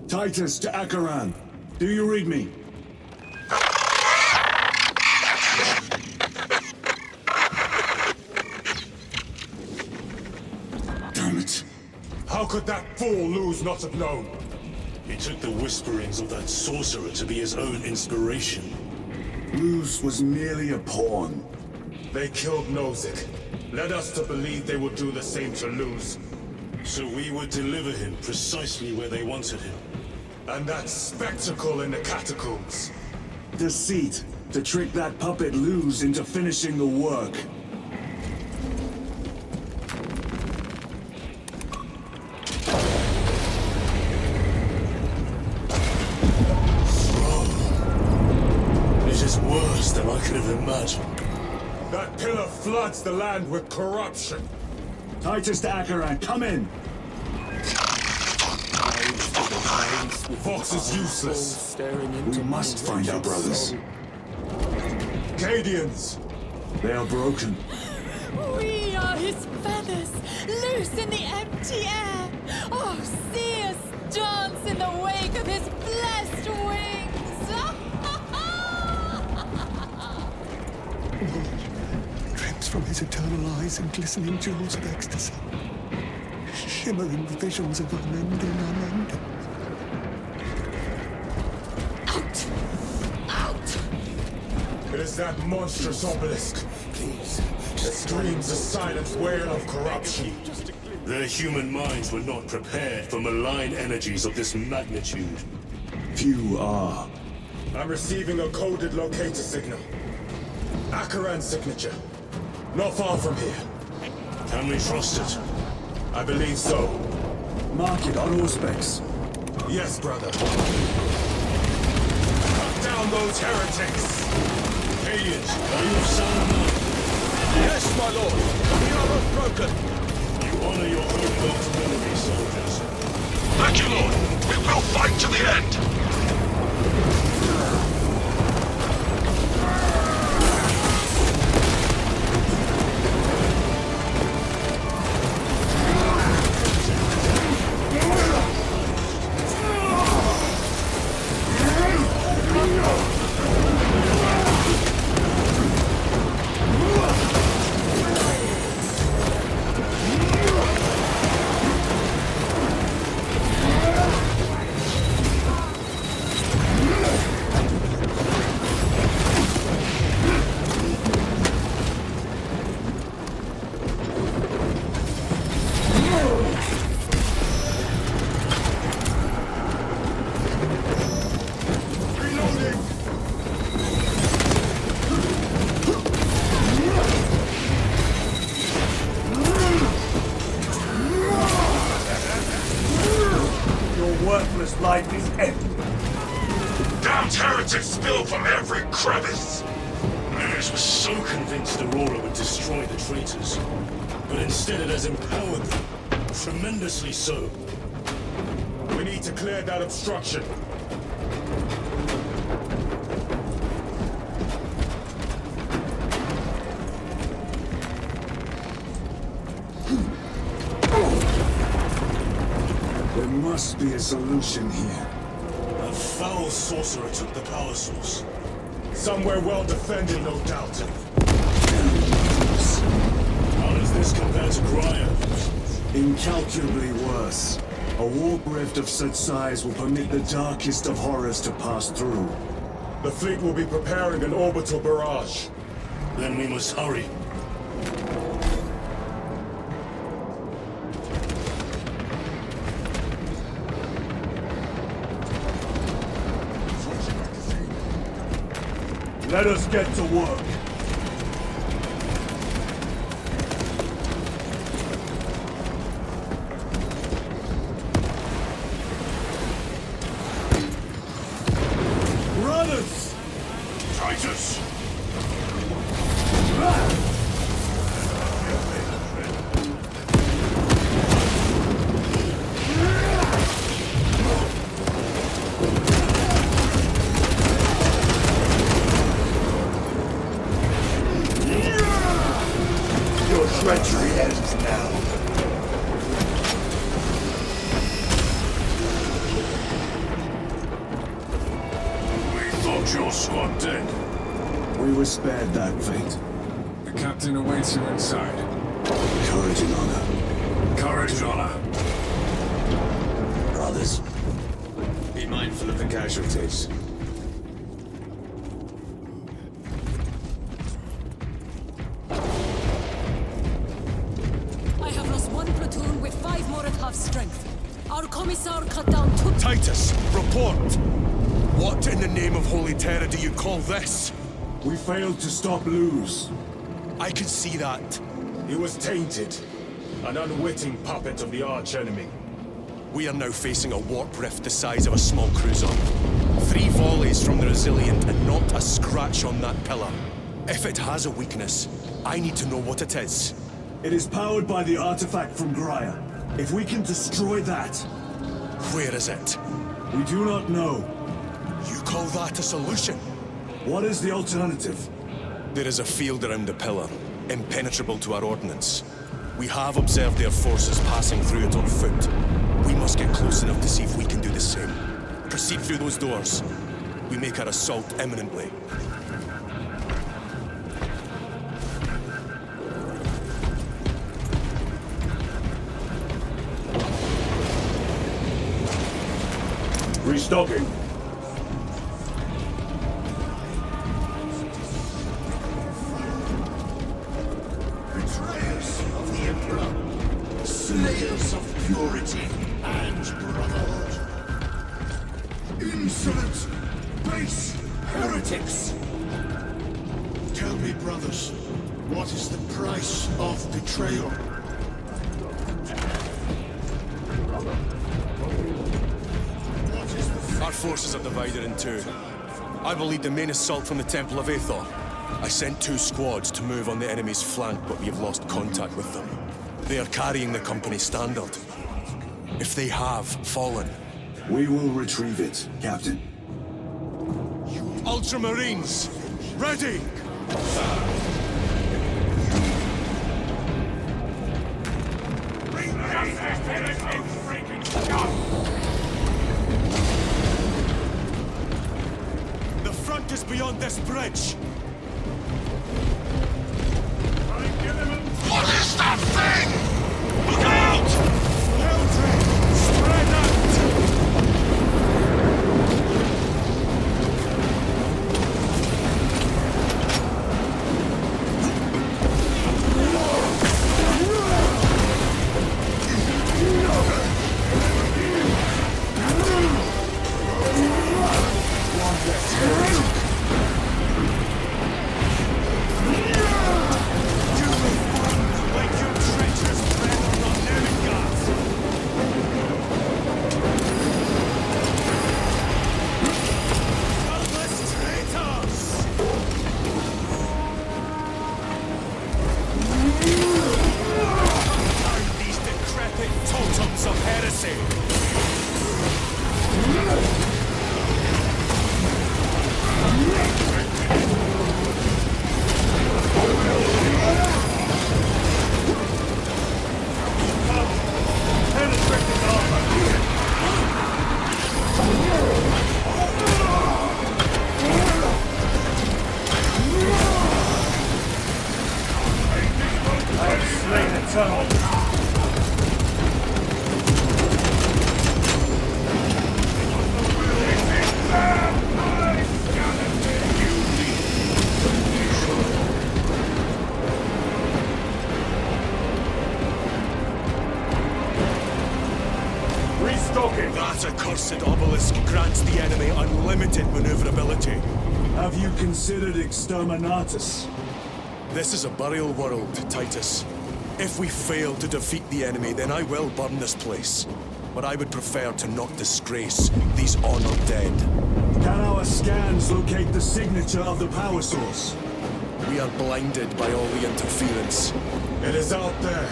Titus to Acheran. Do you read me? Damn it. How could that fool Luz not have known? He took the whisperings of that sorcerer to be his own inspiration. Luz was merely a pawn. They killed Nozick. Led us to believe they would do the same to Luz. So we would deliver him precisely where they wanted him. And that spectacle in the catacombs. Deceit, to trick that puppet Luz into finishing the work. This is worse than I could have imagined. That pillar floods the land with corruption. Titus to Acheran, come in! face with Vox is eyes useless. staring into We must find our brothers. Cadians! They are broken. We are his feathers, loose in the empty air. Oh, see us dance in the wake of his blessed wings. Drips from his eternal eyes and glistening jewels of ecstasy. Shimmering visions of unending unending. Out! Out! It is that monstrous obelisk. Please. It screams a silent wail of corruption. Their human minds were not prepared for malign energies of this magnitude. Few are. I'm receiving a coded locator signal. Akaran's signature. Not far from here. Can we trust it? I believe so. Mark it on all specs. Yes, brother. Cut down those heretics! Aliens, are you of sound mind? Yes, my lord. We are unbroken. You honor your own God's memory, soldiers. Thank you, Lord. We will fight to the end. Worthless life is empty. Damned heretics spill from every crevice. Maris was so convinced Aurora would destroy the traitors. But instead it has empowered them. Tremendously so. We need to clear that obstruction. There must be a solution here. A foul sorcerer took the power source. Somewhere well defended, no doubt. How does this compare to Graya? Incalculably worse. A warp rift of such size will permit the darkest of horrors to pass through. The fleet will be preparing an orbital barrage. Then we must hurry. Let us get to work. Brothers! Titus! Your treachery ends now. We thought your squad dead. We were spared that fate. The captain awaits you inside. Courage and honor. Courage and honor. Brothers, be mindful of the casualties. I have lost one platoon with 5 more at half strength. Our commissar cut down 2... Titus, report! What in the name of Holy Terror do you call this? We failed to stop Luz. I can see that. He was tainted. An unwitting puppet of the arch-enemy. We are now facing a warp rift the size of a small cruiser. 3 volleys from the Resilient and not a scratch on that pillar. If it has a weakness, I need to know what it is. It is powered by the artifact from Graya. If we can destroy that... Where is it? We do not know. You call that a solution? What is the alternative? There is a field around the pillar, impenetrable to our ordnance. We have observed their forces passing through it on foot. We must get close enough to see if we can do the same. Proceed through those doors. We make our assault imminently. Restocking. Betrayers of the Emperor, slayers of purity and brotherhood, insolent, base heretics. Tell me, brothers, what is the price of betrayal? Our forces are divided in two. I will lead the main assault from the Temple of Aethor. I sent 2 squads to move on the enemy's flank, but we have lost contact with them. They are carrying the company standard. If they have fallen... We will retrieve it, Captain. Ultramarines! Ready! The front is beyond this bridge! What is that thing? Look out! Eldred! Spread out! That accursed obelisk grants the enemy unlimited maneuverability. Have you considered exterminatus? This is a burial world, Titus. If we fail to defeat the enemy, then I will burn this place. But I would prefer to not disgrace these honored dead. Can our scans locate the signature of the power source? We are blinded by all the interference. It is out there,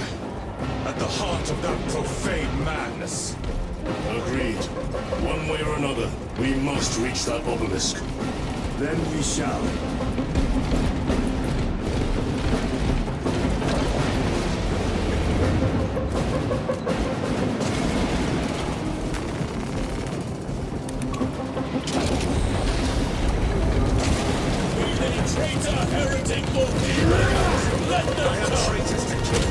at the heart of that profane madness. Agreed. One way or another, we must reach that obelisk. Then we shall. Traitor, heretic, or let them go! Traitors to kill.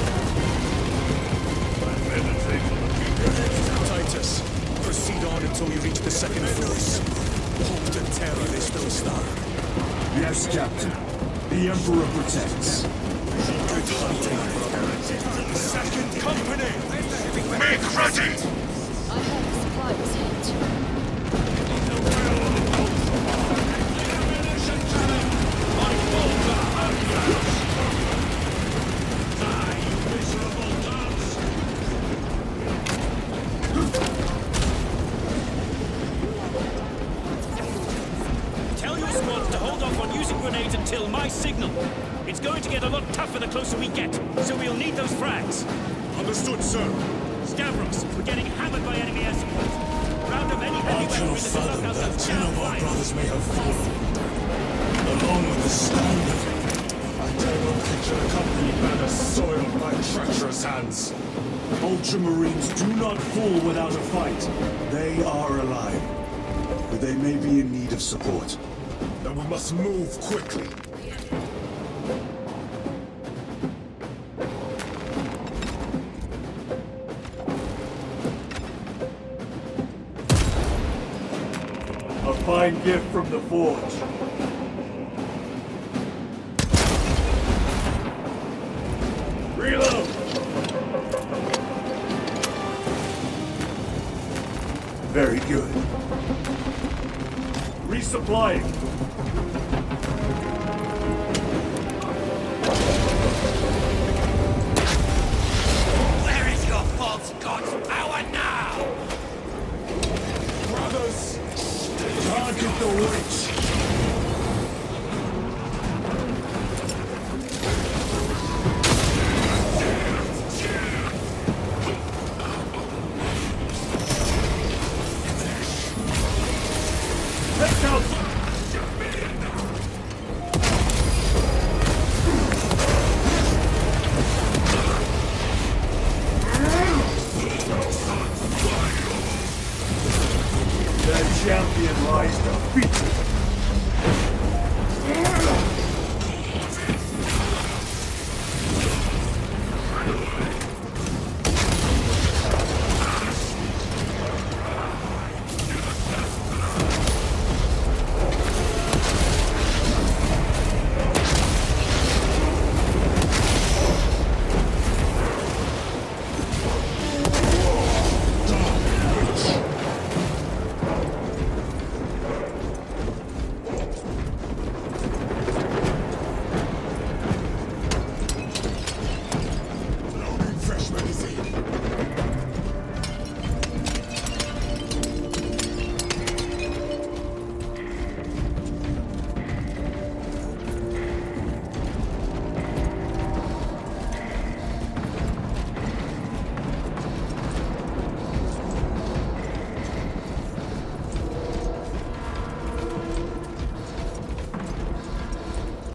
Titus, proceed on until you reach the second force. Hope and terror they still stand. Yes, Captain. The Emperor protects. Good hunting, brother. Second company! Make ready! I heard the supply was hit. Tell your squads to hold off on using grenades until my signal. It's going to get a lot tougher the closer we get, so we'll need those frags. Understood, sir. Stavros, we're getting hammered by enemy air support. round of any I heavy cannot weaponry that's fathom left that outside 10 of our brothers may have fallen, along with the standard. I dare not picture the company banner soiled by treacherous hands. Ultramarines do not fall without a fight. They are alive, but they may be in need of support. Then we must move quickly. A fine gift from the forge. Reload! Very good. Resupplying. Where is your false god's power now? Brothers, target the witch. Take out! The champion lies defeated.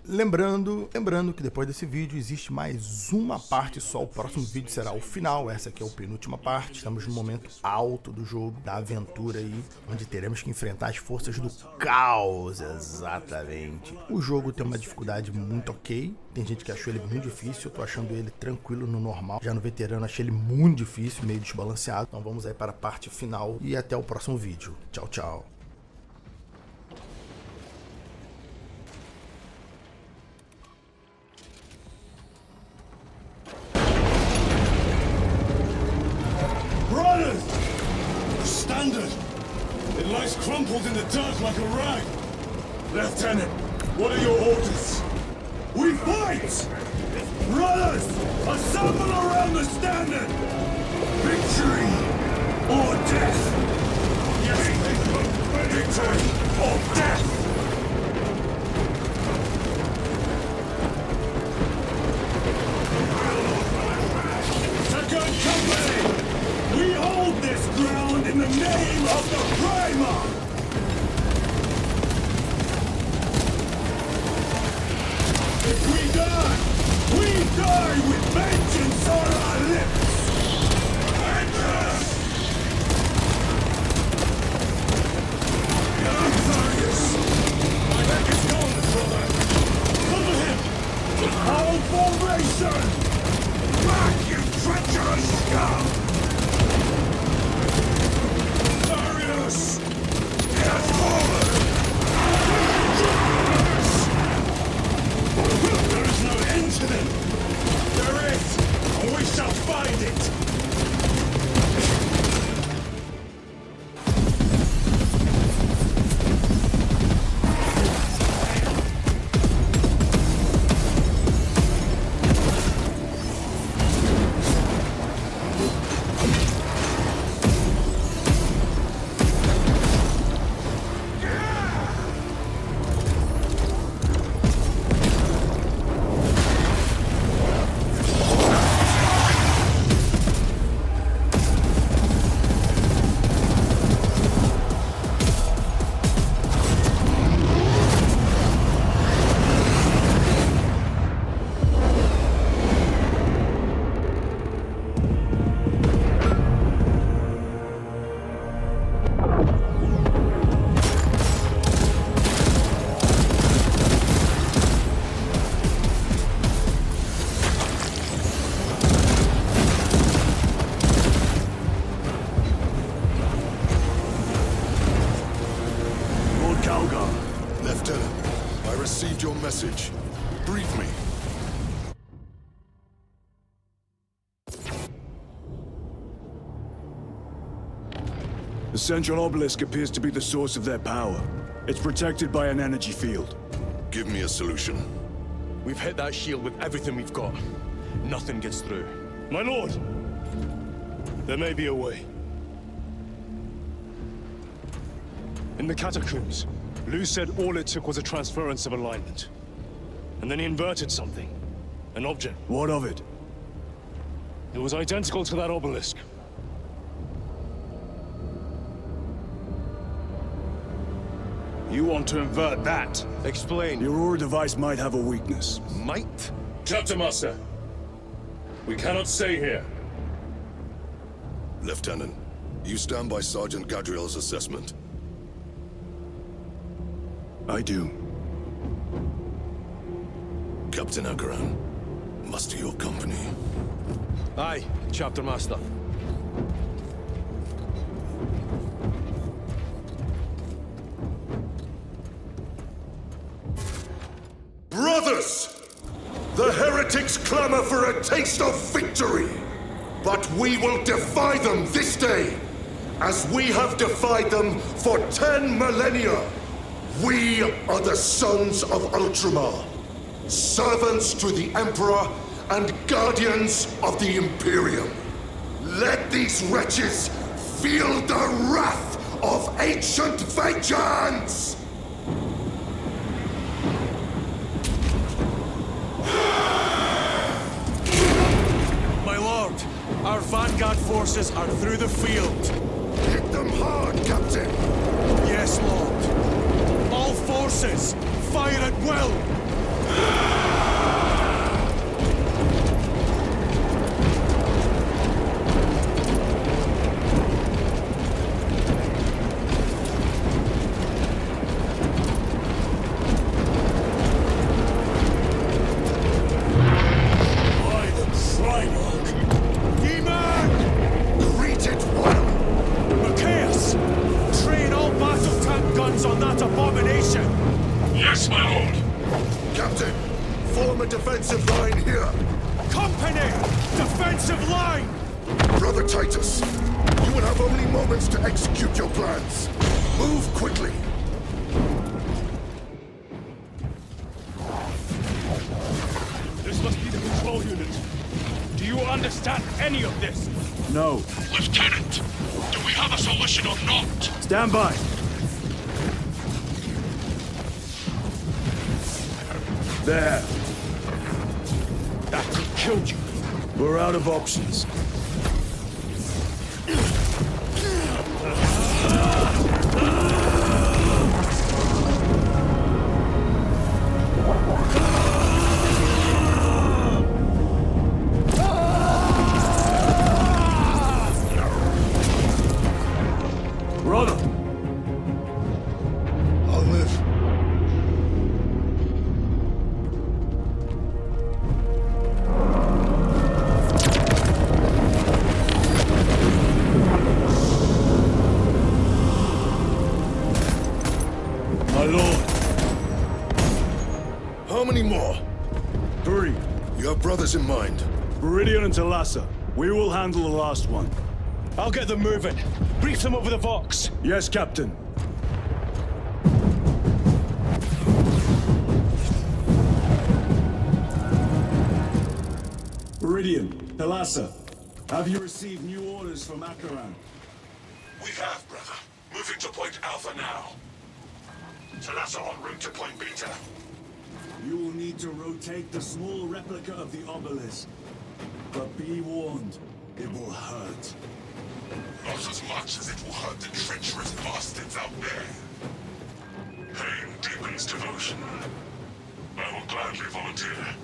Lembrando que depois desse vídeo existe mais uma parte só, o próximo vídeo será o final, essa aqui é a penúltima parte, estamos no momento alto do jogo, da aventura aí, onde teremos que enfrentar as forças do caos, exatamente. O jogo tem uma dificuldade muito ok, tem gente que achou ele muito difícil, eu tô achando ele tranquilo no normal, já no veterano achei ele muito difícil, meio desbalanceado, então vamos aí para a parte final e até o próximo vídeo. Tchau, tchau. Brothers! The standard! It lies crumpled in the dirt like a rag! Lieutenant, what are your orders? We fight! Brothers! Assemble around the standard! Victory or death! Yes, victory or death! Second company! We hold this ground in the name of the Primarch! If we die with vengeance on our lips! Vengeance! Strogar. Lieutenant, I received your message. Brief me. The central obelisk appears to be the source of their power. It's protected by an energy field. Give me a solution. We've hit that shield with everything we've got. Nothing gets through. My lord! There may be a way. In the catacombs, Lou said all it took was a transference of alignment. And then he inverted something. An object. What of it? It was identical to that obelisk. You want to invert that? Explain. The Aurora device might have a weakness. Might? Chapter Master, we cannot stay here. Lieutenant, you stand by Sergeant Gadriel's assessment. I do. Captain Akaran, muster your company. Aye, Chapter Master. Brothers! The heretics clamor for a taste of victory! But we will defy them this day, as we have defied them for 10 millennia! We are the sons of Ultramar, servants to the Emperor and guardians of the Imperium. Let these wretches feel the wrath of ancient vengeance! My lord, our vanguard forces are through the field. Hit them hard, Captain! Yes, lord. All forces, fire at will! On that abomination! Yes, my lord! Captain, form a defensive line here! Company! Defensive line! Brother Titus, you will have only moments to execute your plans. Move quickly! This must be the control unit. Do you understand any of this? No. Lieutenant, do we have a solution or not? Stand by. There. That killed you. We're out of options. Brother! I'll live. My lord. How many more? 3. You have brothers in mind? Viridian and Talassa. We will handle the last one. I'll get them moving. Brief them over the Vox. Yes, Captain. Viridian, Talassa, have you received new orders from Akaran? We have, brother. Moving to point Alpha now. Talassa en route to point Beta. You will need to rotate the small replica of the obelisk. But be warned, it will hurt. Not as much as it will hurt the treacherous bastards out there. Pain deepens devotion. I will gladly volunteer.